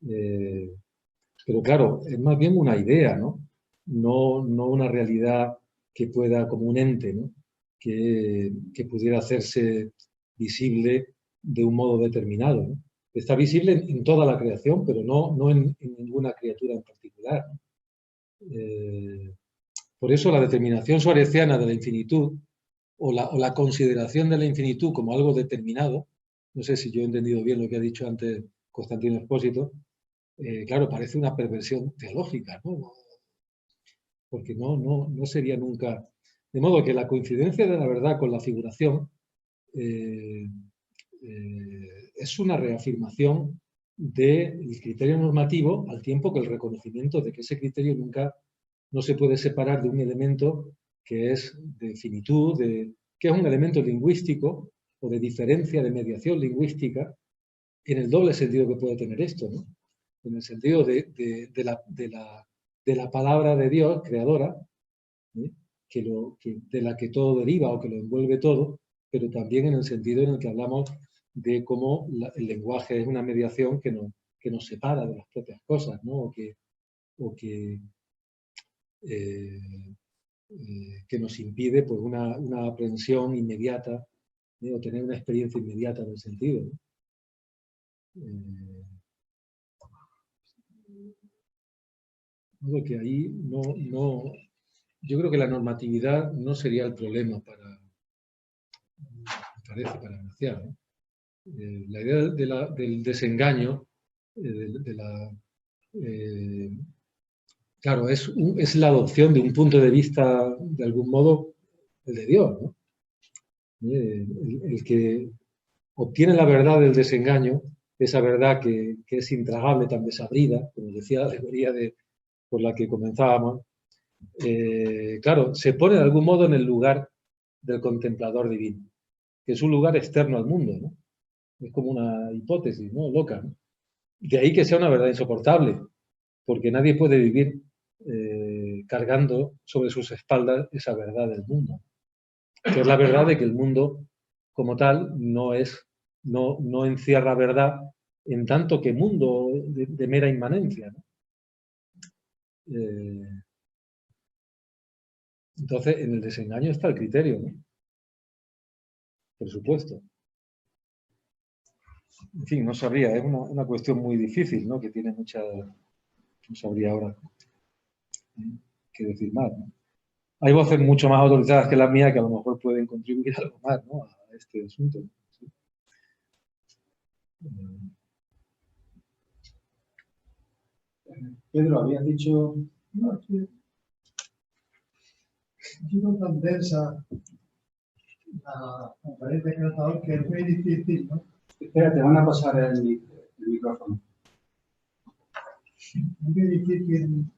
Pero claro, es más bien una idea, ¿no? No una realidad que pueda, como un ente, ¿no? que pudiera hacerse visible de un modo determinado, ¿no? Está visible en toda la creación, pero no en ninguna criatura en particular. Por eso la determinación suareciana de la infinitud o la consideración de la infinitud como algo determinado, no sé si yo he entendido bien lo que ha dicho antes Constantino Expósito, claro, parece una perversión teológica, ¿no? Porque no sería nunca... De modo que la coincidencia de la verdad con la figuración es una reafirmación del criterio normativo, al tiempo que el reconocimiento de que ese criterio nunca no se puede separar de un elemento que es de finitud, que es un elemento lingüístico o de diferencia, de mediación lingüística, en el doble sentido que puede tener esto, ¿no? En el sentido de la palabra de Dios, creadora, ¿eh? De la que todo deriva o que lo envuelve todo, pero también en el sentido en el que hablamos de cómo el lenguaje es una mediación que nos separa de las propias cosas, ¿no? Que nos impide pues, una aprehensión inmediata, ¿eh? O tener una experiencia inmediata en el sentido, ¿no? Que ahí yo creo que la normatividad no sería el problema para Gracián, ¿no? La idea del desengaño, claro, es la adopción de un punto de vista, de algún modo, el de Dios, ¿no? El que obtiene la verdad del desengaño, esa verdad que es intragable, tan desabrida, como decía la alegoría por la que comenzábamos, claro, se pone de algún modo en el lugar del contemplador divino, que es un lugar externo al mundo, ¿no? Es como una hipótesis, ¿no? Loca, ¿no? De ahí que sea una verdad insoportable, porque nadie puede vivir cargando sobre sus espaldas esa verdad del mundo, que es la verdad de que el mundo como tal no encierra verdad en tanto que mundo de mera inmanencia, ¿no? Entonces, en el desengaño está el criterio, ¿no? Por supuesto. En fin, no sabría, es una cuestión muy difícil, ¿no? Que tiene mucha... No sabría ahora qué decir más, ¿no? Hay voces mucho más autorizadas que las mías que a lo mejor pueden contribuir algo más, ¿no? A este asunto. ¿Sí? Pedro, habías dicho... No, es que ha sido tan densa la conferencia que has dado que es muy difícil, ¿no? Espera, te van a pasar el micrófono. Es muy difícil.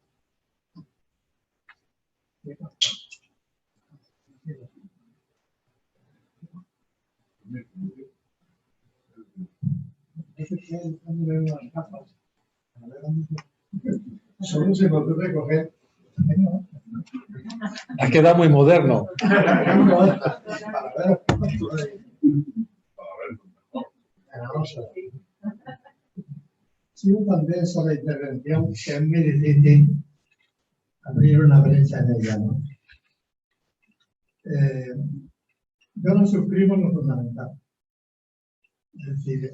Solo se puede recoger. Ha quedado muy moderno. Ha sido tan densa la intervención que es muy difícil abrir una brecha en ella, ¿no? Yo no suscribo en lo fundamental. Es decir,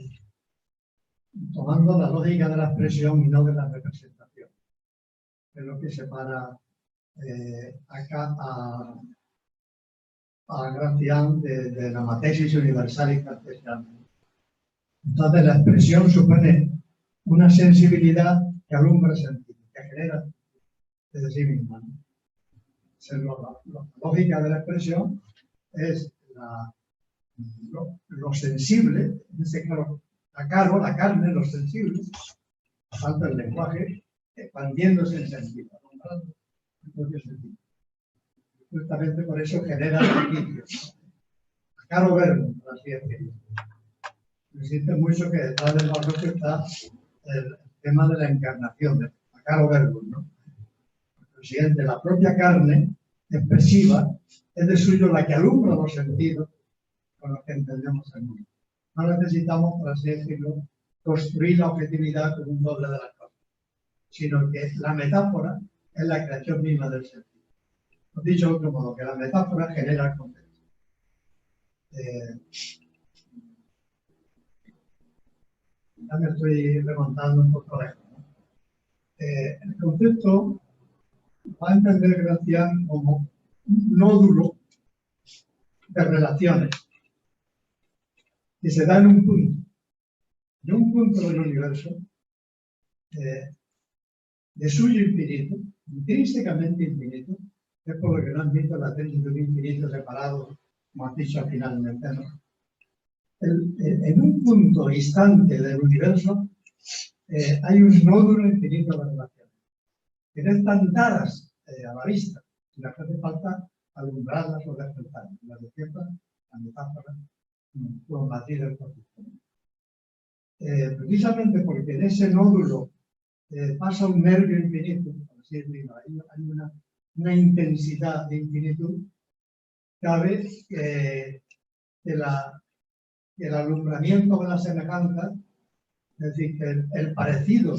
tomando la lógica de la expresión y no de la representación. Es lo que separa acá a Gracián de la matesis universalis cartesiana. Entonces, la expresión supone una sensibilidad que alumbra sentido, que genera desde sí misma, ¿no? La lógica de la expresión es lo sensible, en este caso, la carne, los sensibles, falta el lenguaje, expandiéndose en sentido, alumbrando el propio sentido. Justamente por eso genera artificios. A caro verbo, por así decirlo. Existe mucho que detrás del barroco está el tema de la encarnación, a caro verbo, ¿no? Lo siguiente, la propia carne expresiva es de suyo la que alumbra los sentidos con los que entendemos el mundo. No necesitamos, por así decirlo, construir la objetividad como un doble de las cosas, sino que la metáfora es la creación misma del sentido. Dicho de otro modo, que la metáfora genera el contexto. Ya me estoy remontando un poco lejos, ¿no? El concepto va a entender Gracián como un nódulo de relaciones que se da en un punto del universo de suyo infinito, intrínsecamente infinito, es por lo que no han visto la tesis de un infinito separado, como has dicho al final en el tema. En un punto instante del universo hay un nódulo infinito de relaciones, que no están dadas a la vista, sino que hace falta alumbrarlas o despertarlas. Las despiertas, la metáfora, los matices del concepto. Precisamente porque en ese nódulo pasa un nervio infinito, por así decirlo, hay una intensidad de infinitud, cabe que el alumbramiento de la semejanza, es decir, que el parecido,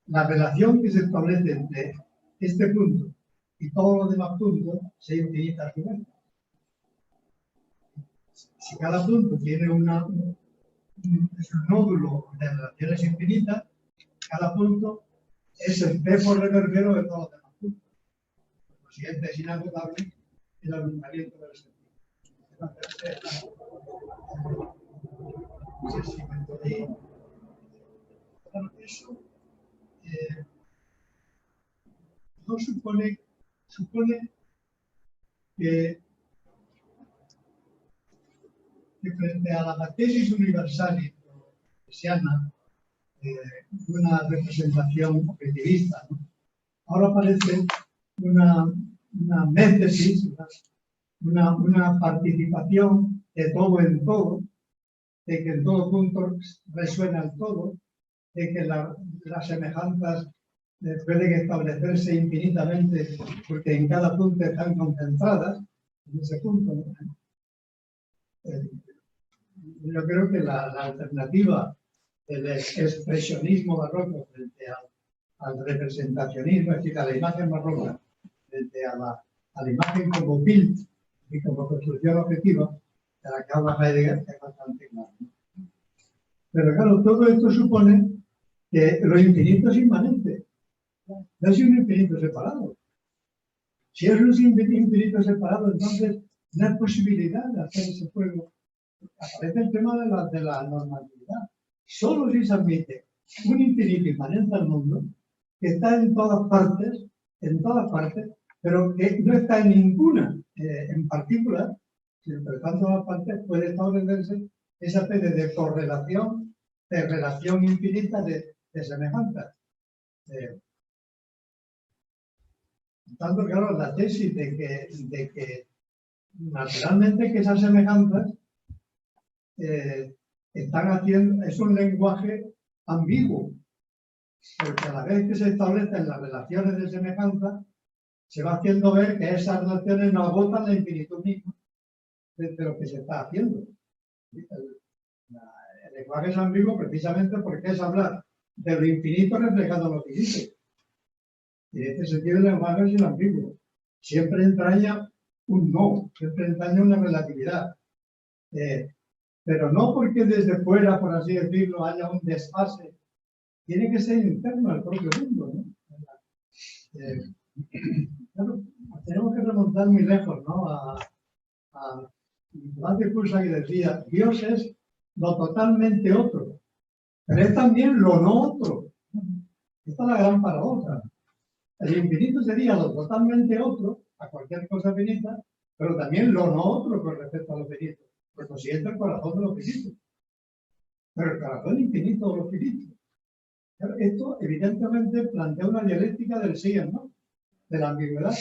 la relación que se establece entre este punto y todos los demás puntos se infinita a su vez. Si cada punto tiene un nódulo de relaciones infinitas, cada punto es el pepo reverbero de todos los demás puntos. Lo siguiente es inagotable el alumbramiento del sentido. No sé si me podéis. Bueno, eso no supone que frente a la matesis universalis cartesiana, una representación objetivista, ¿no? Ahora aparece una métesis, una participación de todo en todo, de que en todo punto resuena el todo, de que las semejanzas pueden establecerse infinitamente porque en cada punto están concentradas en ese punto, ¿no? Yo creo que la alternativa del expresionismo barroco frente al representacionismo, es decir, a la imagen barroca, frente a la imagen como build y como construcción objetiva, de la que habla Heidegger, es bastante claro. Pero claro, todo esto supone que lo infinito es inmanente, no es un infinito separado. Si es un infinito separado, entonces no hay posibilidad de hacer ese juego. Aparece el tema de la normatividad. Solo si se admite un infinito inmanente al mundo, que está en todas partes, pero que no está en ninguna en particular, sino que está en todas partes, puede establecerse esa especie de correlación, de relación infinita de semejanzas. Tanto claro, la tesis de que naturalmente que esas semejanzas están haciendo, es un lenguaje ambiguo, porque a la vez que se establecen las relaciones de semejanza, se va haciendo ver que esas relaciones no agotan la infinitud misma de lo que se está haciendo. El lenguaje es ambiguo precisamente porque es hablar de lo infinito reflejando lo finito. Y en este sentido el lenguaje es ambiguo. Siempre entraña un no, siempre entraña una relatividad. Pero no porque desde fuera, por así decirlo, haya un desfase. Tiene que ser interno al propio mundo, ¿no? Claro, tenemos que remontar muy lejos, ¿no? A Nicolás de Cusa, que decía, Dios es lo totalmente otro, pero es también lo no otro. Esta es la gran paradoja. El infinito sería lo totalmente otro a cualquier cosa finita, pero también lo no otro con respecto a lo finito. Por consiguiente, el corazón de lo finito. Pero el corazón infinito de lo finito. Esto, evidentemente, plantea una dialéctica del sí y no, de la ambigüedad,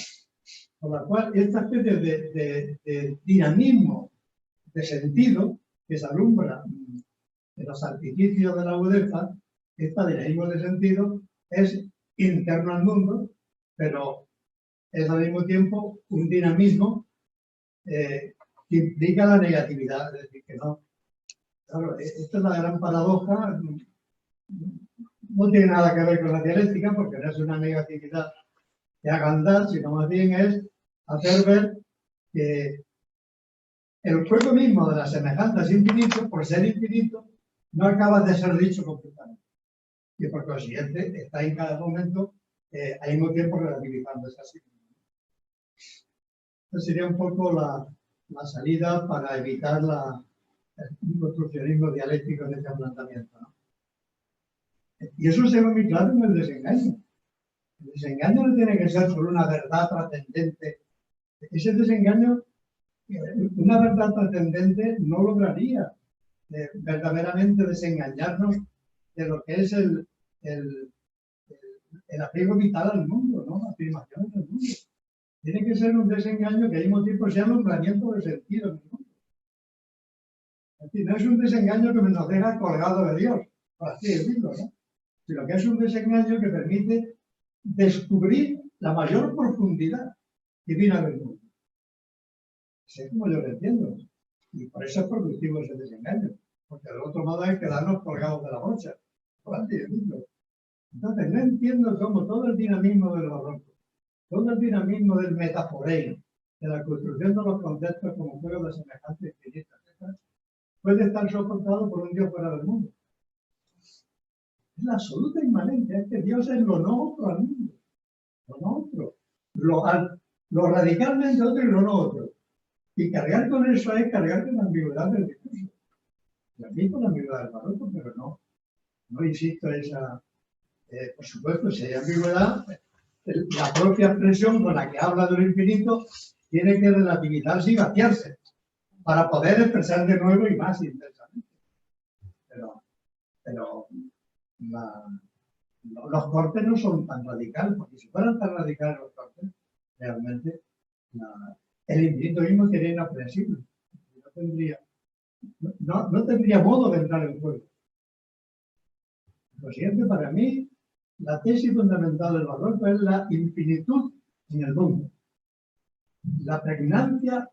con la cual esta especie de dinamismo de sentido que se alumbra en los artificios de la agudeza, este dinamismo de sentido es interno al mundo, pero es al mismo tiempo un dinamismo que implica la negatividad, es decir, que no. Claro, esta es la gran paradoja. No tiene nada que ver con la dialéctica, porque no es una negatividad que haga andar, sino más bien es hacer ver que el juego mismo de las semejanzas infinito, por ser infinito, no acaba de ser dicho completamente. Y por consiguiente está en cada momento al mismo tiempo relativizándose así. Esta sería un poco la salida para evitar el construccionismo dialéctico de este planteamiento, ¿no? Y eso se ve muy claro en el desengaño. El desengaño no tiene que ser por una verdad trascendente. Ese desengaño, una verdad trascendente no lograría verdaderamente desengañarnos de lo que es el apego vital al mundo, ¿no? La afirmación del mundo. Tiene que ser un desengaño que al mismo tiempo sea nombramiento de sentido en el mundo. Es decir, no es un desengaño que nos deja colgado de Dios, por así decirlo, ¿no? Sino que es un desengaño que permite descubrir la mayor profundidad divina del mundo. Sé como yo lo entiendo. Y por eso es productivo ese desengaño. Porque del otro modo es quedarnos colgados de la brocha, por así decirlo. Entonces, no entiendo cómo todo el dinamismo del barroco, todo el dinamismo del metaforeo, de la construcción de los conceptos como juego de semejanza infinita, etc., puede estar soportado por un Dios fuera del mundo. Es la absoluta inmanencia, es que Dios es lo no otro al mundo, lo no otro, lo radicalmente otro y lo no otro. Y cargar con eso es cargar con la ambigüedad del discurso. Y a mí con la ambigüedad del barroco, pero no insisto en esa. Por supuesto, si hay ambigüedad, la propia expresión con la que habla de lo infinito tiene que relativizarse y vaciarse para poder expresar de nuevo y más intensamente. Pero los cortes no son tan radicales, porque si fueran tan radicales los cortes, realmente el infinito mismo sería inaprensible. No tendría no tendría modo de entrar en juego. Lo siguiente, para mí, la tesis fundamental del barroco es la infinitud en el mundo, la pregnancia,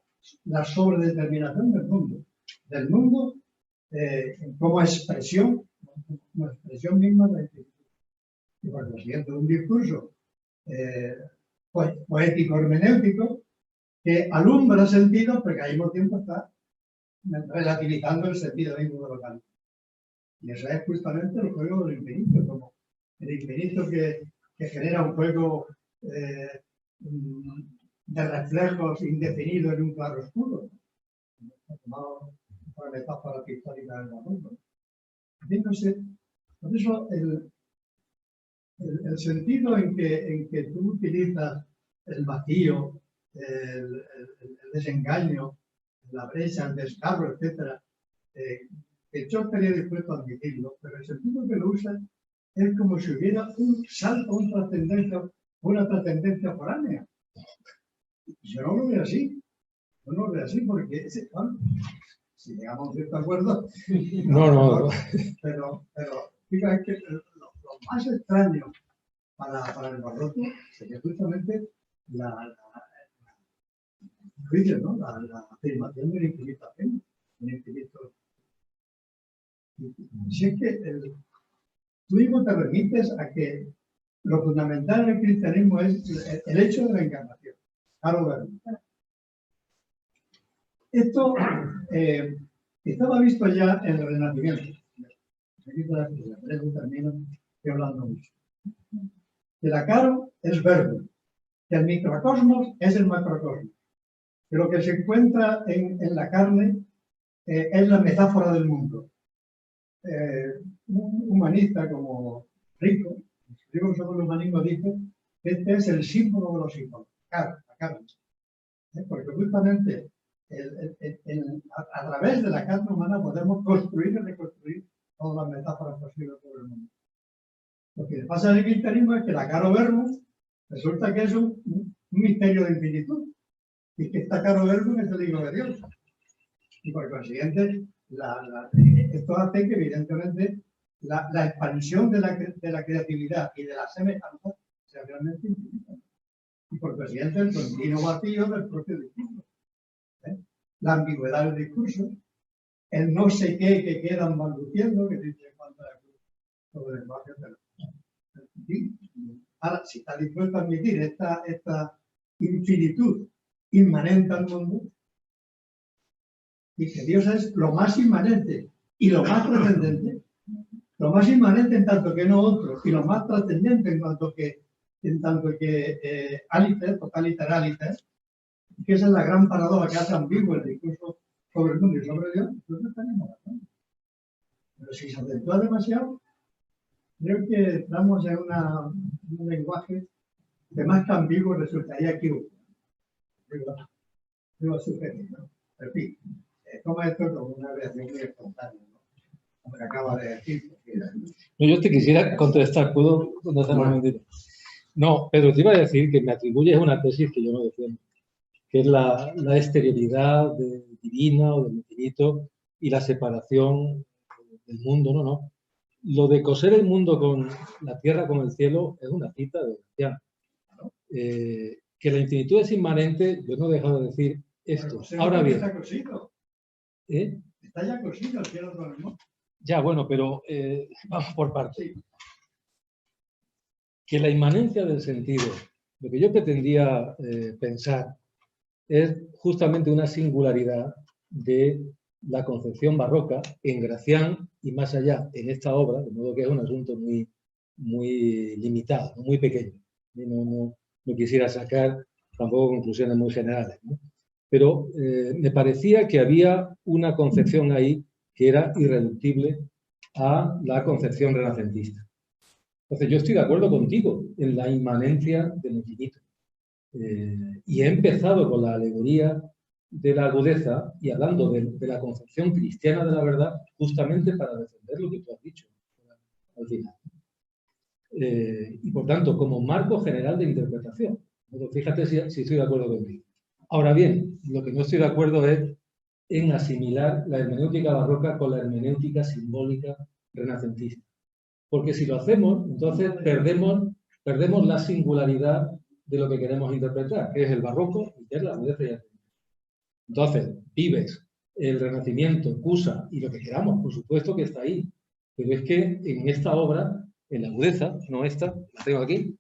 la sobredeterminación del mundo como expresión misma de la infinitud. Y por lo siguiente, un discurso poético hermenéutico que alumbra sentidos, pero que al mismo tiempo está relativizando el sentido mismo de lo que. Y eso es justamente el juego del infinito, como el infinito que genera un juego de reflejos indefinidos en un claro oscuro. Tomado por la metáfora pictórica del barroco. No sé, por eso el sentido en que tú utilizas el vacío, el desengaño, la brecha, el descarro, etc., que yo estaría dispuesto a admitirlo, pero el sentido que lo usa es como si hubiera un salto, una trascendencia foránea. Yo no lo veo así. Yo no lo veo así porque, bueno, si llegamos a un cierto acuerdo, no. Pero fíjate que lo más extraño para el barroco sería justamente la afirmación del infinito ajeno, el infinito. Si es que tú mismo te remites a que lo fundamental del cristianismo es el hecho de la encarnación. Claro, esto estaba visto ya en el Renacimiento. Aquí termino hablando mucho. El acaro es verbo, que el microcosmos es el macrocosmos, que lo que se encuentra en la carne es la metáfora del mundo. Un humanista como Rico, el libro sobre el humanismo, dice que este es el símbolo de los símbolos, la carne. Porque justamente a través de la carne humana podemos construir y reconstruir todas las metáforas posibles sobre el mundo. Lo que pasa en el cristianismo es que la caro verbo resulta que es un misterio de infinitud, y que está caro verbo es el Hijo de Dios. Y por consiguiente, esto hace que evidentemente la expansión de la creatividad y de la semejanza sea realmente infinita. Y por consiguiente, el continuo vacío del propio discurso. La ambigüedad del discurso, el no sé qué que quedan balbuciendo, que dice cuando sobre el lenguaje de ahora, si está dispuesto a admitir esta infinitud inmanente al mundo, y que Dios es lo más inmanente y lo más trascendente, lo más inmanente en tanto que no otro, y lo más trascendente en tanto que alites, totalitaralites, que esa es la gran paradoja que hace ambiguo el discurso sobre el mundo y sobre Dios, entonces estaremos hablando. Pero si se acentúa demasiado, creo que estamos en un lenguaje que más que ambiguo resultaría equivocado. Digo sugerir, ¿no? En fin, toma esto como una reacción muy espontánea, ¿no? Como que acaba de decir. No, yo te quisiera contestar, ¿puedo contestar un momentito? No, Pedro, te iba a decir que me atribuyes una tesis que yo no defiendo, que es la exterioridad divina o del infinito y la separación del mundo, no. Lo de coser el mundo con la tierra, con el cielo, es una cita de Gracián. Que la infinitud es inmanente, yo no he dejado de decir esto. Ahora bien. Está cosido. Está ya cosido el cielo con el mundo. Ya, bueno, pero vamos por partes. Que la inmanencia del sentido, lo que yo pretendía pensar, es justamente una singularidad de la concepción barroca en Gracián y más allá en esta obra, de modo que es un asunto muy, muy limitado, muy pequeño. No quisiera sacar tampoco conclusiones muy generales, ¿no? Pero me parecía que había una concepción ahí que era irreductible a la concepción renacentista. Entonces, yo estoy de acuerdo contigo en la inmanencia del infinito. Y he empezado con la alegoría de la agudeza y hablando de la concepción cristiana de la verdad, justamente para defender lo que tú has dicho al final. Y por tanto, como marco general de interpretación. Fíjate si estoy de acuerdo contigo. Ahora bien, lo que no estoy de acuerdo es en asimilar la hermenéutica barroca con la hermenéutica simbólica renacentista. Porque si lo hacemos, entonces perdemos la singularidad de lo que queremos interpretar, que es el barroco y que es la agudeza y el arte. Entonces, Vives, el Renacimiento, Cusa y lo que queramos, por supuesto que está ahí. Pero es que en esta obra, en la agudeza, no esta, la tengo aquí,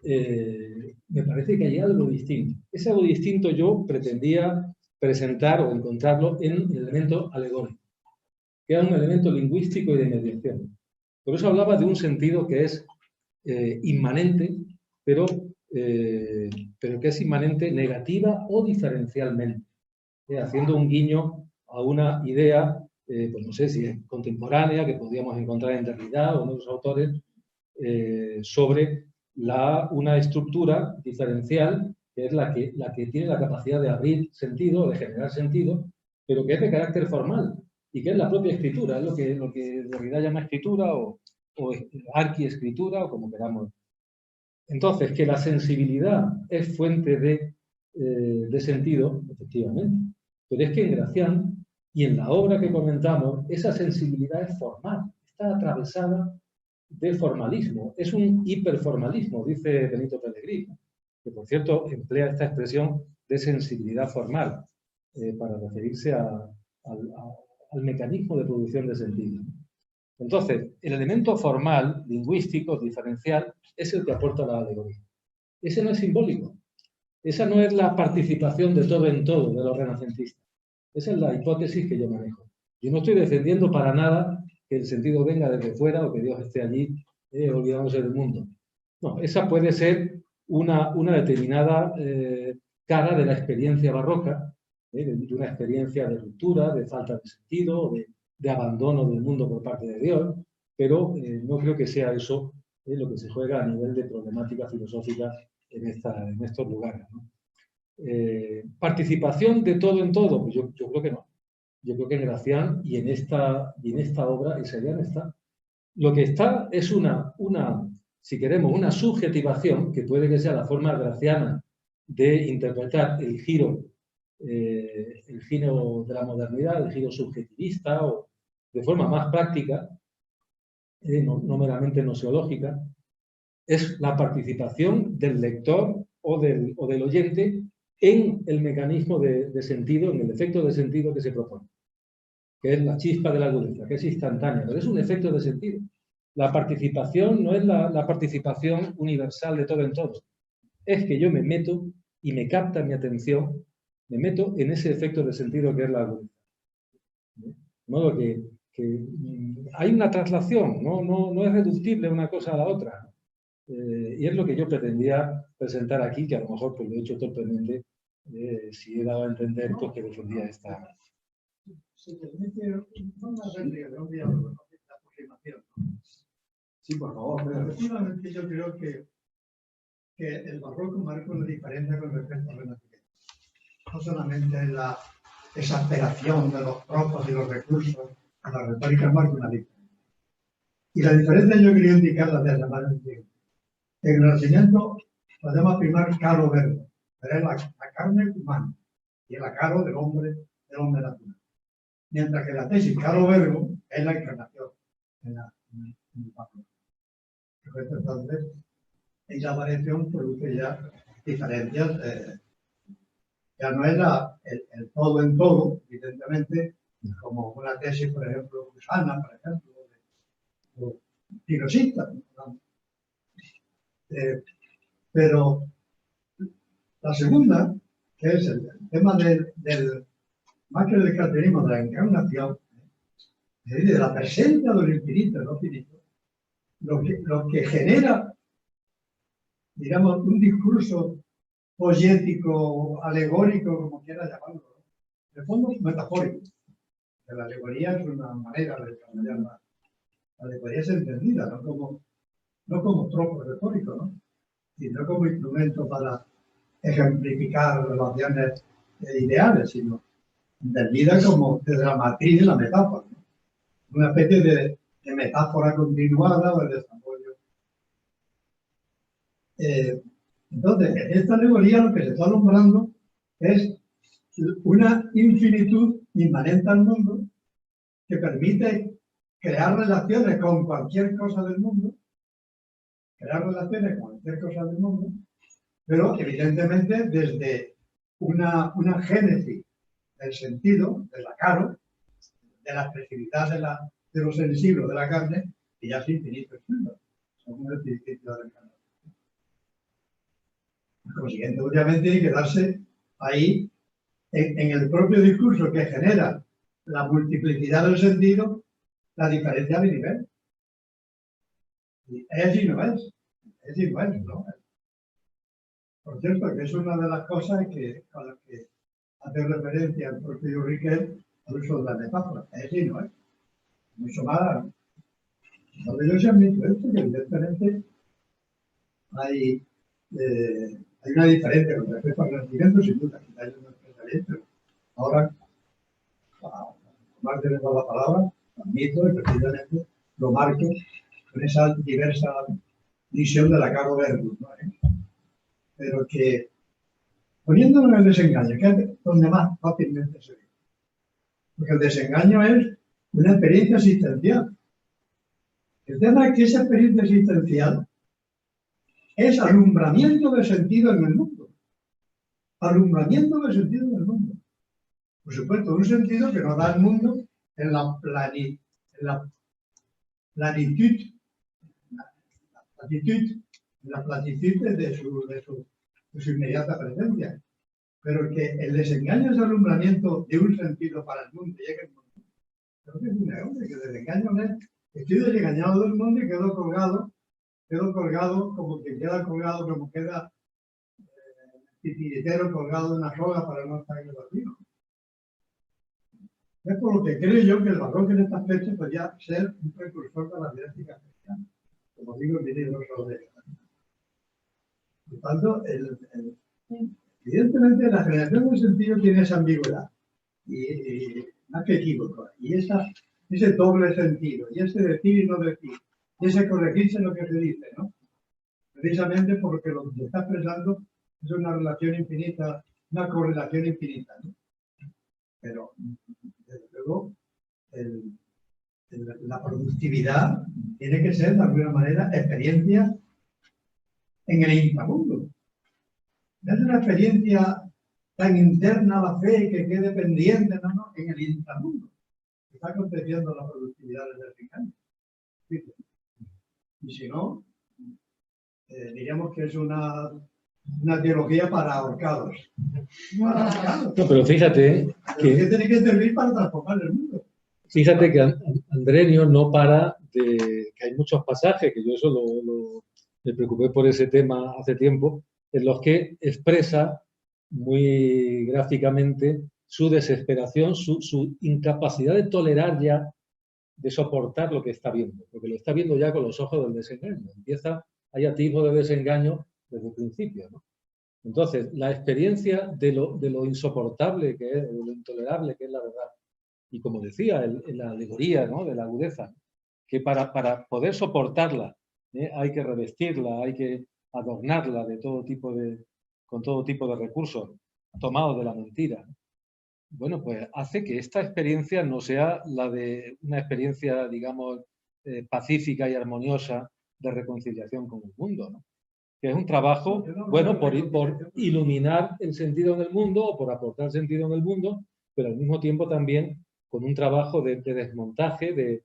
me parece que hay algo distinto. Ese algo distinto yo pretendía presentar o encontrarlo en el elemento alegórico, que es un elemento lingüístico y de mediación. Por eso hablaba de un sentido que es inmanente, pero que es inmanente negativa o diferencialmente, haciendo un guiño a una idea, pues no sé si es contemporánea, que podríamos encontrar en Derrida o en otros autores, sobre una estructura diferencial, que es la que tiene la capacidad de abrir sentido, de generar sentido, pero que es de carácter formal, y que es la propia escritura, es lo que Derrida llama escritura o arquiescritura, o como queramos. Entonces, que la sensibilidad es fuente de sentido, efectivamente, pero es que en Gracián y en la obra que comentamos, esa sensibilidad es formal, está atravesada de formalismo, es un hiperformalismo, dice Benito Pellegrini, que por cierto emplea esta expresión de sensibilidad formal para referirse al mecanismo de producción de sentido. Entonces, el elemento formal, lingüístico, diferencial, es el que aporta la alegoría. Ese no es simbólico. Esa no es la participación de todo en todo de los renacentistas. Esa es la hipótesis que yo manejo. Yo no estoy defendiendo para nada que el sentido venga desde fuera o que Dios esté allí olvidándose del mundo. No, esa puede ser una determinada cara de la experiencia barroca, de una experiencia de ruptura, de falta de sentido, de abandono del mundo por parte de Dios, pero no creo que sea eso lo que se juega a nivel de problemática filosófica en estos lugares, ¿no? Participación de todo en todo, pues yo creo que no. Yo creo que en Gracián y en esta obra, y Serián está. Lo que está es si queremos, una subjetivación, que puede que sea la forma graciana de interpretar el giro de la modernidad, el giro subjetivista, o de forma más práctica, no meramente noseológica, es la participación del lector o del oyente en el mecanismo de sentido, en el efecto de sentido que se propone, que es la chispa de la agudeza, que es instantánea, pero es un efecto de sentido. La participación no es la participación universal de todo en todo, es que yo me meto y me capta mi atención, me meto en ese efecto de sentido que es la agudeza. De modo que hay una traslación, no es reductible una cosa a la otra. Y es lo que yo pretendía presentar aquí, que a lo mejor pues, lo he hecho torpemente, si he dado a entender pues, que defendía esta... Se permite una réplica, un diálogo, la aproximación. Sí, por favor. Efectivamente, yo creo que el barroco marca una diferencia con respecto al Renacimiento. No solamente en la exasperación de los tropos y los recursos, en la retórica marca una diferencia. Y la diferencia yo quería indicarla de la manera siguiente. En el Renacimiento podemos afirmar caro verbo, pero es la carne humana y el acaro del hombre natural. Mientras que la tesis caro verbo es la encarnación en el barroco. Entonces, en la variación produce ya diferencias. Ya no es el todo en todo, evidentemente, como una tesis, por ejemplo, gusana, por ejemplo, o tirosista. Pero la segunda, que es el tema más que del caracterismo de la encarnación, es decir, de la presencia del infinito en lo finito, lo que genera, digamos, un discurso poético, alegórico, como quiera llamarlo, de fondo metafórico. La alegoría es una manera de desarrollar la alegoría es entendida, no como tropo retórico, ¿no? Sino como instrumento para ejemplificar relaciones ideales, sino entendida como desde la matriz de la metáfora, ¿no? Una especie de metáfora continuada o de desarrollo. Entonces, en esta alegoría lo que se está nombrando es una infinitud inmanente al mundo, que permite crear relaciones con cualquier cosa del mundo, pero evidentemente desde una génesis del sentido, de la caro, de la expresividad de lo sensible, de la carne, que ya es infinito extenso, según el principio del canal. Por consiguiente, obviamente, hay que darse ahí, en el propio discurso que genera la multiplicidad del sentido, la diferencia de nivel. Es y no es. Es y no es, ¿no? Por cierto, que es una de las cosas a las que hace referencia el propio Riquet al uso de la metáfora. Es y no es. Mucho más. Cuando yo se admito esto, que evidentemente hay una diferencia con respecto al rendimiento, sin duda, que hay una diferencia, pero ahora, más de la palabra, admito y precisamente lo marco con esa diversa visión de la Caro Verdus, ¿no? Pero que, poniéndolo en el desengaño, que es donde más fácilmente se ve, porque el desengaño es una experiencia existencial. El tema es que esa experiencia existencial es alumbramiento de sentido en el mundo. Alumbramiento de sentido en el mundo. Por supuesto, un sentido que nos da el mundo en la planitud, de su inmediata presencia. Pero que el desengaño es alumbramiento de un sentido para el mundo. Y es que el mundo, creo que es un error, que el desengaño es, estoy desengañado del mundo y quedo colgado como que queda colgado, como queda titiritero colgado de una soga para no estar en el vacío. Es por lo que creo yo que el barroco en este aspecto podría ser un precursor de la dialéctica cristiana, como digo en mi libro sobre ello. Por lo tanto, evidentemente la generación del sentido tiene esa ambigüedad, y más que equívoco, y ese doble sentido, y ese decir y no decir, y ese corregirse lo que se dice, ¿no? Precisamente porque lo que se está expresando es una relación infinita, una correlación infinita, ¿no? Pero, desde luego, la productividad tiene que ser, de alguna manera, experiencia en el inframundo. No es una experiencia tan interna a la fe que quede pendiente, no, en el inframundo. Está aconteciendo la productividad desde el final. Y si no, diríamos que es una teología para ahorcados. No, pero fíjate que tiene que servir para transformar el mundo. Fíjate que Andrenio no para de... que hay muchos pasajes, que yo eso me preocupé por ese tema hace tiempo, en los que expresa muy gráficamente su desesperación, su incapacidad de tolerar ya, de soportar lo que está viendo, porque lo está viendo ya con los ojos del desengaño. Hay atisbos de desengaño desde el principio, ¿no? Entonces, la experiencia de lo insoportable que es, de lo intolerable que es la verdad, y como decía, en la alegoría, ¿no?, de la agudeza, que para poder soportarla hay que revestirla, hay que adornarla con todo tipo de recursos tomados de la mentira. Bueno, pues hace que esta experiencia no sea la de una experiencia, digamos, pacífica y armoniosa de reconciliación con el mundo, ¿no? Que es un trabajo, bueno, por iluminar el sentido en el mundo o por aportar sentido en el mundo, pero al mismo tiempo también con un trabajo de desmontaje,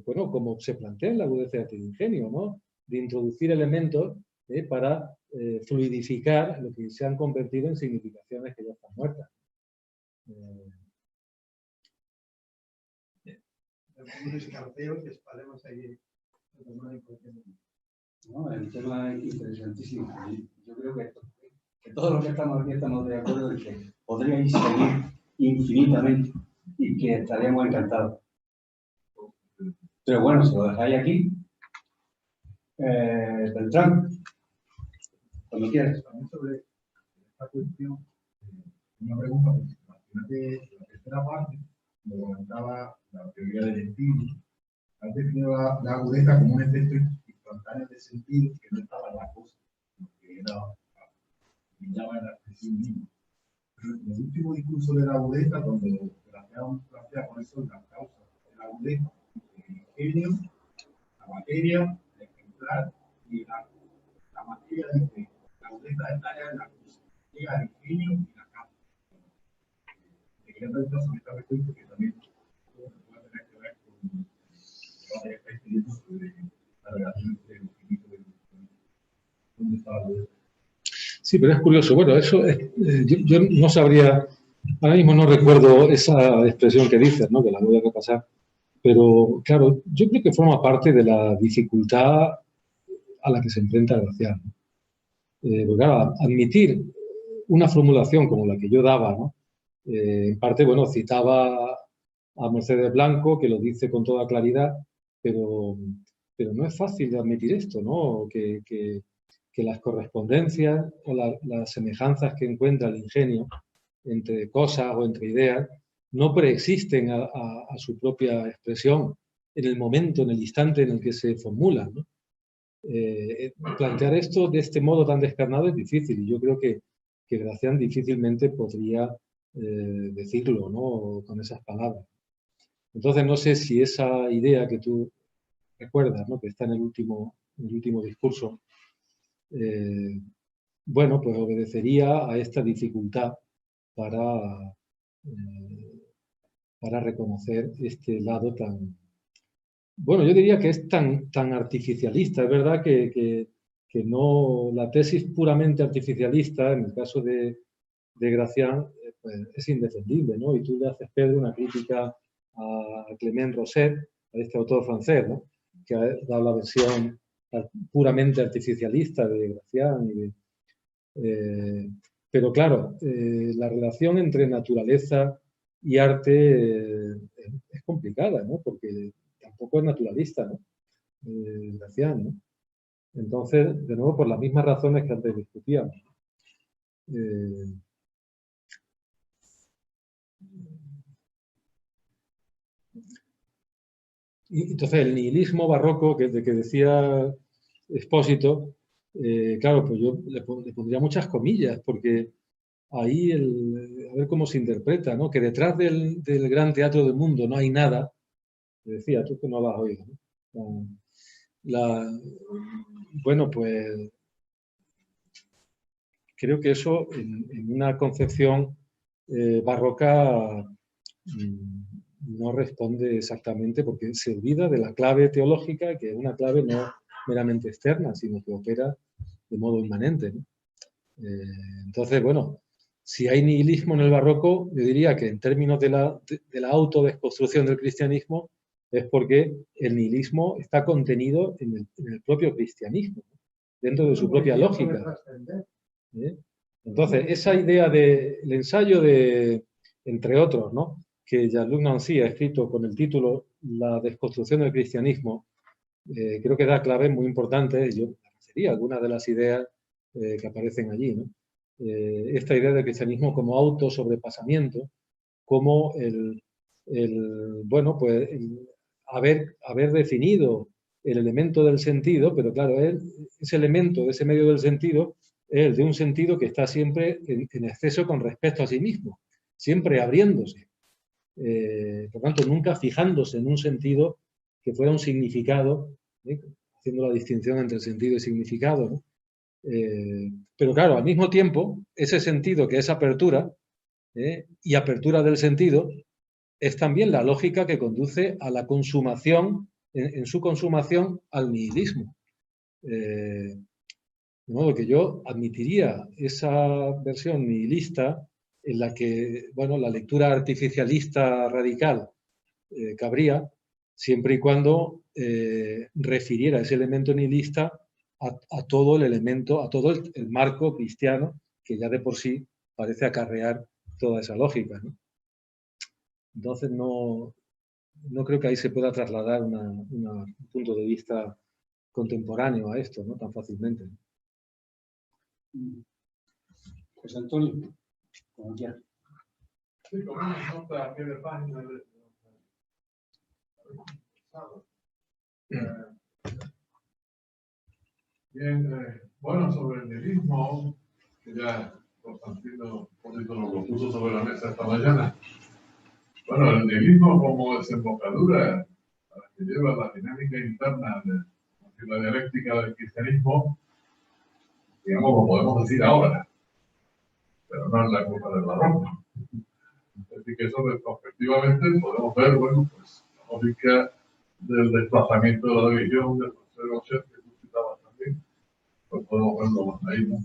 bueno, como se plantea en la agudeza de ingenio, ¿no? De introducir elementos para fluidificar lo que se han convertido en significaciones que ya están muertas. Un escarceo que esperemos seguir. No, el tema es interesantísimo. Yo creo que todos los que estamos aquí estamos de acuerdo en que podríais seguir infinitamente y que estaríamos encantados. Pero bueno, si lo dejáis aquí, Beltrán, cuando quieras. Sobre esta cuestión, una pregunta, porque de la tercera parte, como comentaba la teoría del espíritu, has definido la agudeza como un efecto instantáneo de sentido que no estaba en la cosa, que era, llama la expresión misma. En el último discurso de la Agudeza, donde plantea por eso las causas de la Agudeza, el ingenio, la materia, el ejemplar y la materia de la Agudeza está en la cosa, llega el ingenio y la causa. Te quería preguntar sobre esta cuestión porque también puede tener que ver con el debate sobre la relación entre el infinito y el infinito. ¿Dónde está la Agudeza? Sí, pero es curioso. Bueno, eso es, yo no sabría, ahora mismo no recuerdo esa expresión que dices, ¿no? Que la voy a repasar. Pero, claro, yo creo que forma parte de la dificultad a la que se enfrenta Gracián. Porque, claro, admitir una formulación como la que yo daba, ¿no? En parte, bueno, citaba a Mercedes Blanco, que lo dice con toda claridad, pero no es fácil de admitir esto, ¿no? Que las correspondencias o las semejanzas que encuentra el ingenio entre cosas o entre ideas no preexisten a su propia expresión en el momento, en el instante en el que se formulan, ¿no? Plantear esto de este modo tan descarnado es difícil y yo creo que Gracián difícilmente podría decirlo, ¿no? Con esas palabras. Entonces no sé si esa idea que tú recuerdas, ¿no? Que está en el último discurso, bueno, pues obedecería a esta dificultad para reconocer este lado tan, bueno, yo diría que es tan artificialista. Es verdad que no, la tesis puramente artificialista, en el caso de Gracián, pues es indefendible, ¿no? Y tú le haces, Pedro, una crítica a Clement Rosset, a este autor francés, ¿no? Que ha dado la versión puramente artificialista de Gracián. Pero claro, la relación entre naturaleza y arte es complicada, ¿no? Porque tampoco es naturalista, ¿no? Gracián, ¿no? Entonces, de nuevo, por las mismas razones que antes discutíamos. Y entonces, el nihilismo barroco que decía Expósito, claro, pues yo le pondría muchas comillas, porque ahí a ver cómo se interpreta, ¿no? Que detrás del gran teatro del mundo no hay nada. Te decía, tú que no lo has oído, ¿no? Bueno, pues creo que eso en una concepción barroca no responde exactamente porque se olvida de la clave teológica, que es una clave no meramente externa, sino que opera de modo inmanente, ¿no? Entonces, bueno, si hay nihilismo en el barroco, yo diría que en términos de la autodesconstrucción del cristianismo es porque el nihilismo está contenido en el propio cristianismo, dentro de su propia lógica. Entonces, esa idea del ensayo de, entre otros, ¿no? Que Jean-Luc Nancy ha escrito con el título La desconstrucción del cristianismo, creo que da claves muy importantes. Yo sería algunas de las ideas que aparecen allí, ¿no? Esta idea del cristianismo como autosobrepasamiento, como bueno, pues haber definido el elemento del sentido, pero claro, ese elemento, ese medio del sentido, es el de un sentido que está siempre en exceso con respecto a sí mismo, siempre abriéndose. Por tanto, nunca fijándose en un sentido que fuera un significado, haciendo la distinción entre sentido y significado, ¿no? Pero claro, al mismo tiempo, ese sentido que es apertura, y apertura del sentido, es también la lógica que conduce a la consumación, en su consumación, al nihilismo. De modo que yo admitiría esa versión nihilista en la que, bueno, la lectura artificialista radical cabría, siempre y cuando refiriera ese elemento nihilista a todo el elemento, a todo el marco cristiano que ya de por sí parece acarrear toda esa lógica, ¿no? Entonces no creo que ahí se pueda trasladar un punto de vista contemporáneo a esto, ¿no? Tan fácilmente. José Antonio, como quieras. Sí, como una nota a pie de página bien, bueno, sobre el nihilismo, que ya Constantino Hipólito lo puso sobre la mesa esta mañana. Bueno, el nihilismo como desembocadura a la que lleva la dinámica interna de la dialéctica del cristianismo, digamos, lo podemos decir ahora, pero no es la culpa del barroco. Es decir, que eso retrospectivamente podemos ver, bueno, pues la lógica del desplazamiento de la religión, del proceso que tú citabas también, pues podemos verlo más ahí, ¿no?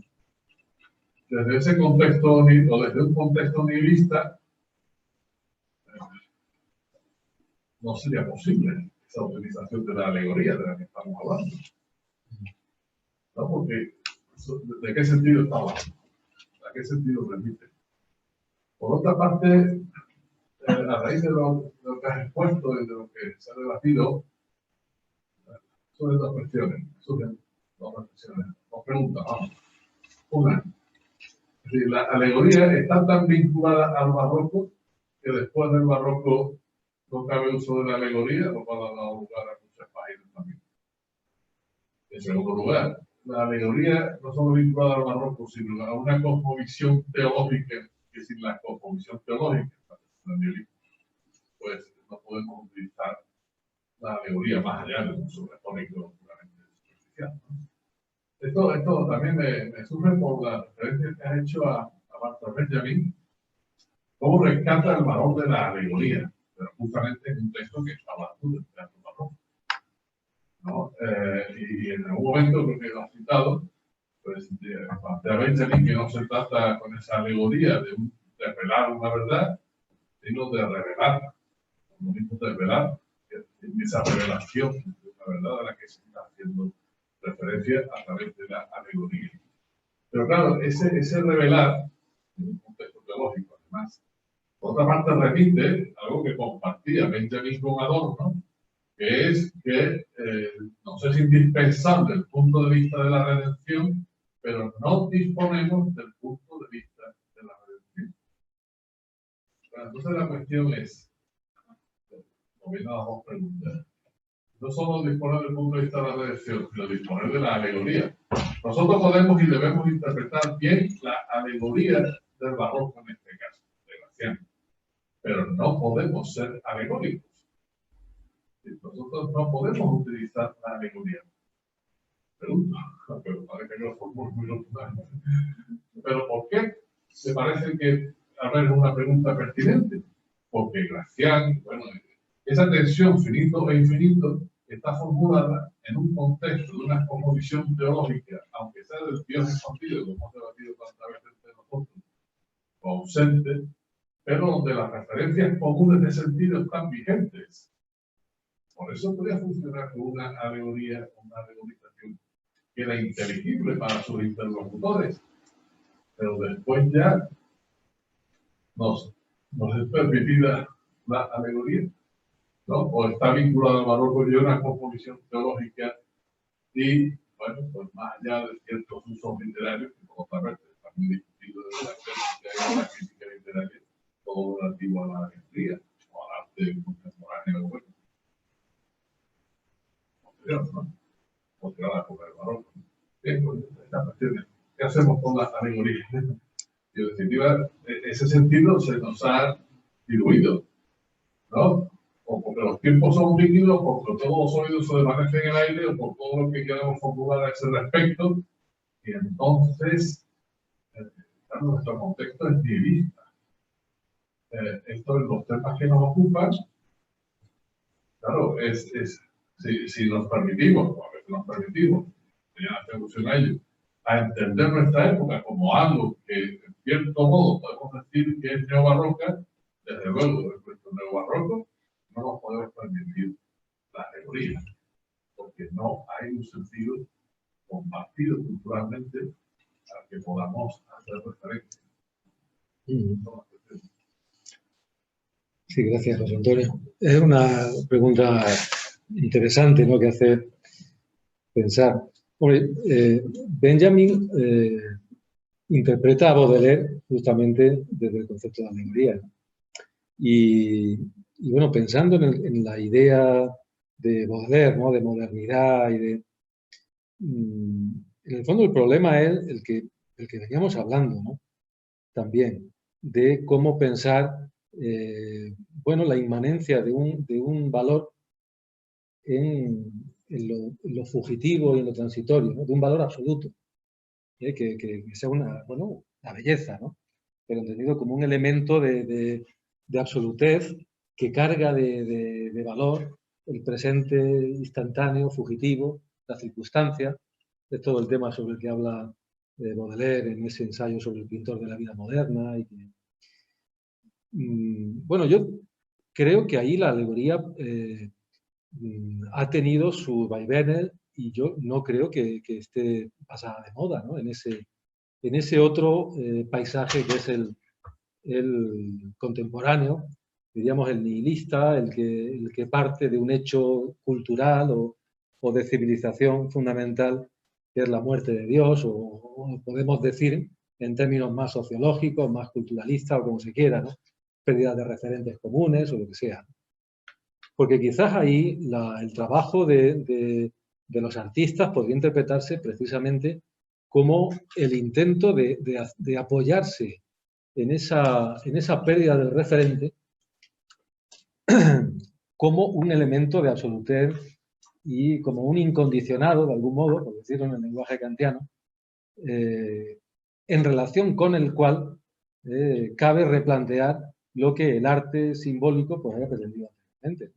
Desde ese contexto, o desde un contexto nihilista, no sería posible esa utilización de la alegoría de la que estamos hablando. ¿No? Porque, ¿de qué sentido está hablando? ¿A qué sentido remite? Por otra parte, a raíz de lo que has expuesto y de lo que se ha debatido, surgen dos cuestiones, surgen dos reflexiones, dos preguntas, vamos. Una, es decir, la alegoría está tan vinculada al barroco que después del barroco no cabe uso de la alegoría, lo cual ha dado lugar a muchas páginas también. En segundo lugar, la alegoría no solo vinculada al barroco, sino a una cosmovisión teológica, que sin la cosmovisión teológica, pues no podemos utilizar la alegoría más allá de un uso retórico puramente superficial, ¿no? Esto también me surge por la referencia que has hecho a Walter Benjamin, cómo rescata el valor de la alegoría, pero justamente en un texto que está hablando del teatro barroco, ¿no? Y en algún momento, creo que lo has citado, pues plantea Benjamin que no se trata con esa alegoría de revelar una verdad, sino de revelar, lo mismo de revelar, esa revelación de una verdad a la que se está haciendo referencia a través de la alegoría. Pero claro, ese revelar, en un contexto teológico además, por otra parte repite algo que compartía Benjamin con Adorno, que es que nos es indispensable el punto de vista de la redención, pero no disponemos del punto de vista de la redención. Bueno, entonces la cuestión es, volviendo a las dos preguntas, no solo disponer del punto de vista de la redención, sino disponer de la alegoría. Nosotros podemos y debemos interpretar bien la alegoría del barroco en este caso, de Graciano, pero no podemos ser alegóricos. Nosotros no podemos utilizar la alegoría. Pregunto, pero parece que lo formulo muy rotundamente. ¿Pero por qué? Se parece que haber una pregunta pertinente. Porque Gracián, bueno, esa tensión finito e infinito está formulada en un contexto de una cosmovisión teológica, aunque sea del Dios escondido, como hemos debatido tantas veces entre nosotros, o ausente, pero donde las referencias comunes de sentido están vigentes. Por eso podría funcionar con una alegoría, una alegorización que era inteligible para sus interlocutores, pero después ya nos es permitida la alegoría, ¿no? O está vinculada al barroco y una composición teológica y, bueno, pues más allá de ciertos usos literarios, que por otra parte está muy discutido desde la crítica literaria, todo relativo a la alegoría o al arte contemporáneo, bueno, posterior, ¿no? Posterior a la época del barroco. Bien, pues esta cuestión, ¿qué hacemos con la alegoría? Y en definitiva, ese sentido se nos ha diluido, ¿no? O porque los tiempos son líquidos, o porque todos los sonidos se desvanecen en el aire, o por todo lo que queremos formular a ese respecto, y entonces, nuestro contexto es nihilista. Esto es los temas que nos ocupan, claro, si nos permitimos, o a veces nos permitimos, ya hacemos en ello, a entender nuestra época como algo que, en cierto modo, podemos decir que es neobarroca, desde luego, respecto al neobarroco, no nos podemos permitir la alegoría, porque no hay un sentido compartido culturalmente al que podamos hacer referencia. Sí, gracias, José Antonio. Es una pregunta interesante, ¿no?, que hace pensar. Benjamin interpreta a Baudelaire justamente desde el concepto de alegoría. Y bueno, pensando en la idea de Baudelaire, ¿no?, de modernidad y de... en el fondo el problema es el que veníamos hablando, ¿no? también, de cómo pensar bueno, la inmanencia de un valor en lo fugitivo y en lo transitorio, ¿no? De un valor absoluto, que sea una belleza, ¿no? Pero entendido como un elemento de absolutez que carga de valor el presente instantáneo, fugitivo, la circunstancia. Es todo el tema sobre el que habla Baudelaire en ese ensayo sobre el pintor de la vida moderna. Bueno, yo creo que ahí la alegoría ha tenido sus vaivenes y yo no creo que esté pasada de moda, ¿no? En ese otro paisaje que es el contemporáneo, diríamos el nihilista, el que parte de un hecho cultural o de civilización fundamental, que es la muerte de Dios, o podemos decir en términos más sociológicos, más culturalistas, o como se quiera, ¿no? Pérdida de referentes comunes o lo que sea. Porque quizás ahí el trabajo de los artistas podría interpretarse precisamente como el intento de apoyarse en esa pérdida del referente como un elemento de absolutez y como un incondicionado, de algún modo, por decirlo en el lenguaje kantiano, en relación con el cual cabe replantear lo que el arte simbólico pues, haya pretendido anteriormente.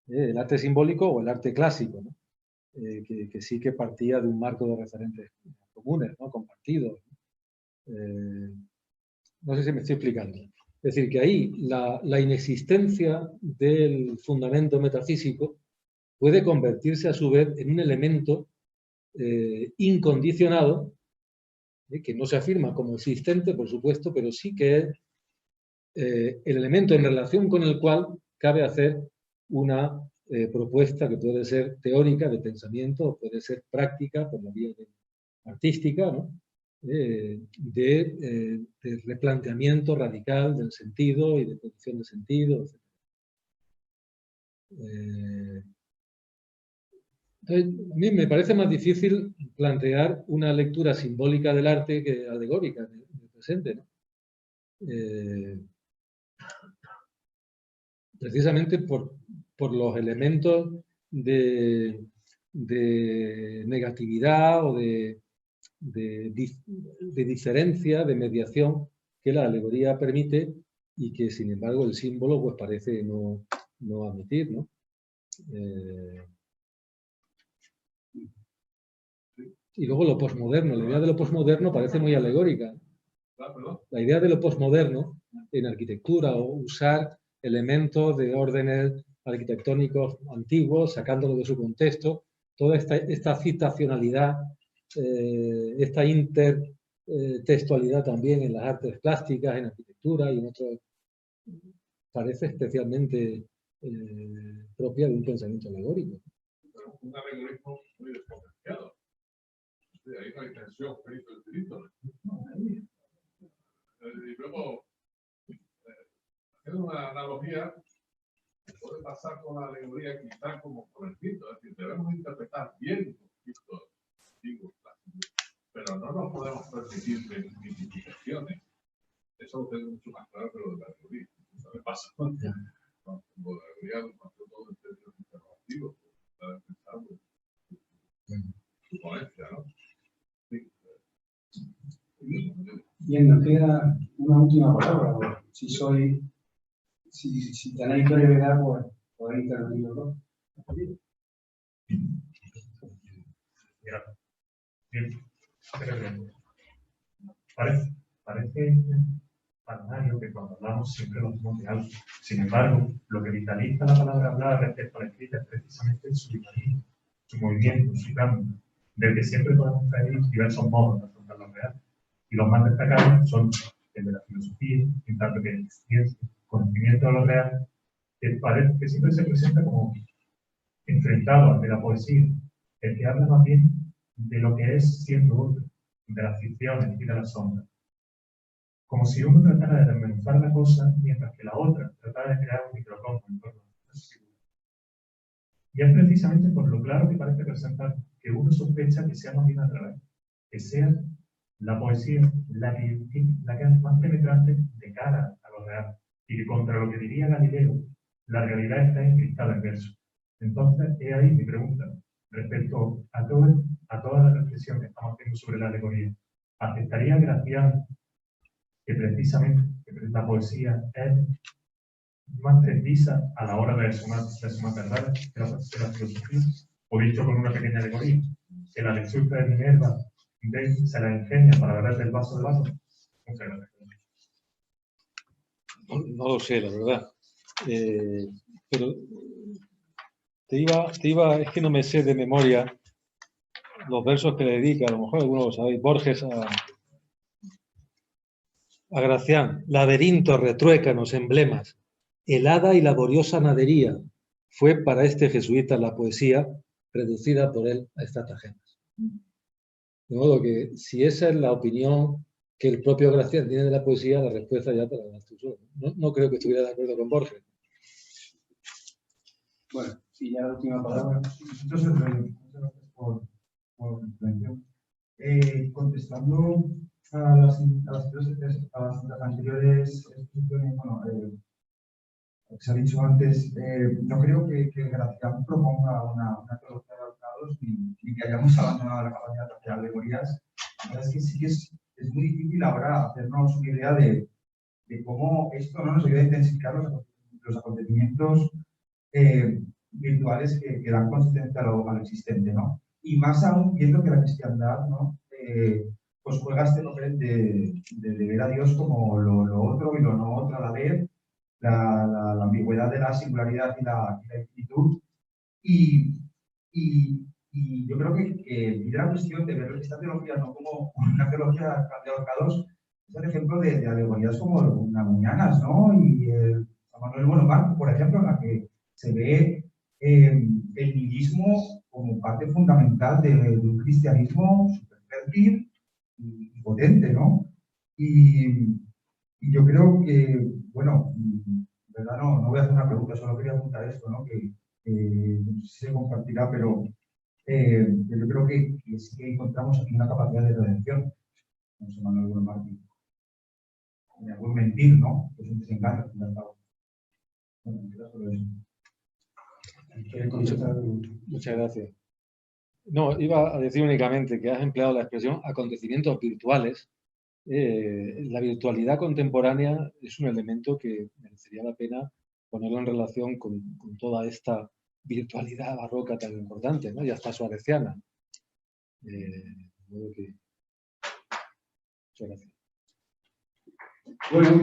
El arte simbólico o el arte clásico, ¿no? Que sí que partía de un marco de referentes comunes, ¿no? Compartidos. No sé si me estoy explicando. Es decir, que ahí la inexistencia del fundamento metafísico puede convertirse a su vez en un elemento incondicionado, que no se afirma como existente, por supuesto, pero sí que es el elemento en relación con el cual cabe hacer una propuesta que puede ser teórica de pensamiento o puede ser práctica por la vía artística, ¿no? De replanteamiento radical del sentido y de producción de sentido, etc. Entonces, a mí me parece más difícil plantear una lectura simbólica del arte que alegórica del presente, ¿no? Precisamente por los elementos de negatividad o de diferencia, de mediación que la alegoría permite y que, sin embargo, el símbolo pues, parece no admitir, ¿no? Y luego lo posmoderno, la idea de lo posmoderno parece muy alegórica. La idea de lo posmoderno en arquitectura o usar elementos de órdenes arquitectónicos antiguos, sacándolo de su contexto, toda esta citacionalidad, esta intertextualidad también en las artes plásticas, en arquitectura y en otros, parece especialmente propia de un pensamiento alegórico. Pero un alegorismo muy despotenciado. Ahí no hay tensión, finito. Y luego, haciendo una analogía, puede pasar con la alegoría quizá como por el mito, es decir, debemos interpretar bien los mitos antiguos, pero no nos podemos permitir mitificaciones. Eso lo tengo mucho más claro que lo de la alegoría. Eso me pasa con la alegoría, cuando todo en términos interrogativos, para pensar su ponencia, ¿no? Bien, nos queda una última palabra. Si tenéis brevedad, pues podéis intervenir los dos. Parece banal que cuando hablamos siempre lo hacemos de algo. Sin embargo, lo que vitaliza la palabra hablada respecto a la escrita es precisamente su vitalismo, su movimiento, su cambio, del que siempre podemos traer diversos modos de afrontar lo real. Y los más destacados son el de la filosofía, en tanto que el conocimiento de lo real, que siempre se presenta como enfrentado al de la poesía, el que habla más bien de lo que es siendo otro, de las ficciones y de las sombras. Como si uno tratara de desmenuzar la cosa, mientras que la otra tratara de crear un microcosmo en torno a esa figura. Y es precisamente por lo claro que parece presentar que uno sospecha que sea más bien al revés, que sea La poesía es la que es más penetrante de cara a lo real, y que contra lo que diría Galileo, la realidad está encriptada en verso. Entonces, he ahí mi pregunta respecto a toda la reflexión que estamos haciendo sobre la alegoría. ¿Aceptaría Gracián que precisamente la poesía es más precisa a la hora de sumar verdades que la filosofía? O dicho con una pequeña alegoría, que la lectura de Minerva se la ingenia para beber del vaso de vaso. Muchas gracias. No lo sé, la verdad. Pero es que no me sé de memoria los versos que le dedica, a lo mejor algunos lo sabéis, Borges a Gracián. Laberintos, retruécanos, emblemas, helada y laboriosa nadería, fue para este jesuita la poesía reducida por él a estratagemas. De modo que, si esa es la opinión que el propio Gracián tiene de la poesía, la respuesta ya te la das tú solo. No creo que estuviera de acuerdo con Borges. Bueno, y ya la última palabra. Muchas gracias por la intervención. Contestando a las anteriores exposiciones, bueno, lo que se ha dicho antes, no creo que Gracián proponga una teología de Ahorcados ni que hayamos abandonado la capacidad de hacer alegorías. La verdad es que sí que es muy difícil ahora hacernos una idea de cómo esto no nos ayuda a intensificar los acontecimientos virtuales que dan consistencia a lo existente, ¿no? Y más aún viendo que la cristiandad, ¿no? Pues juega este papel de ver a Dios como lo otro y lo no otro a la vez, la ambigüedad de la singularidad y la infinitud. Y yo creo que la cuestión de ver esta teología no como una teología de Ahorcados es el ejemplo de alegorías como Namuñanas, ¿no? Y San Manuel Bonomarco, por ejemplo, en la que se ve el nihilismo como parte fundamental de un cristianismo súper fértil y potente, ¿no? Y yo creo que, bueno, en verdad no voy a hacer una pregunta, solo quería apuntar esto, ¿no? Que no sé si se compartirá, pero yo creo que sí que encontramos aquí una capacidad de redención, como San Manuel Bonomarco. De algún mentir, ¿no? Que es un desengaño, al fin y al cabo. Bueno, en este caso eso. ¿Quieres contestar? Muchas gracias. No, iba a decir únicamente que has empleado la expresión acontecimientos virtuales. La virtualidad contemporánea es un elemento que merecería la pena ponerlo en relación con toda esta virtualidad barroca tan importante, ¿no? Y hasta suareciana. Muchas gracias. Bueno,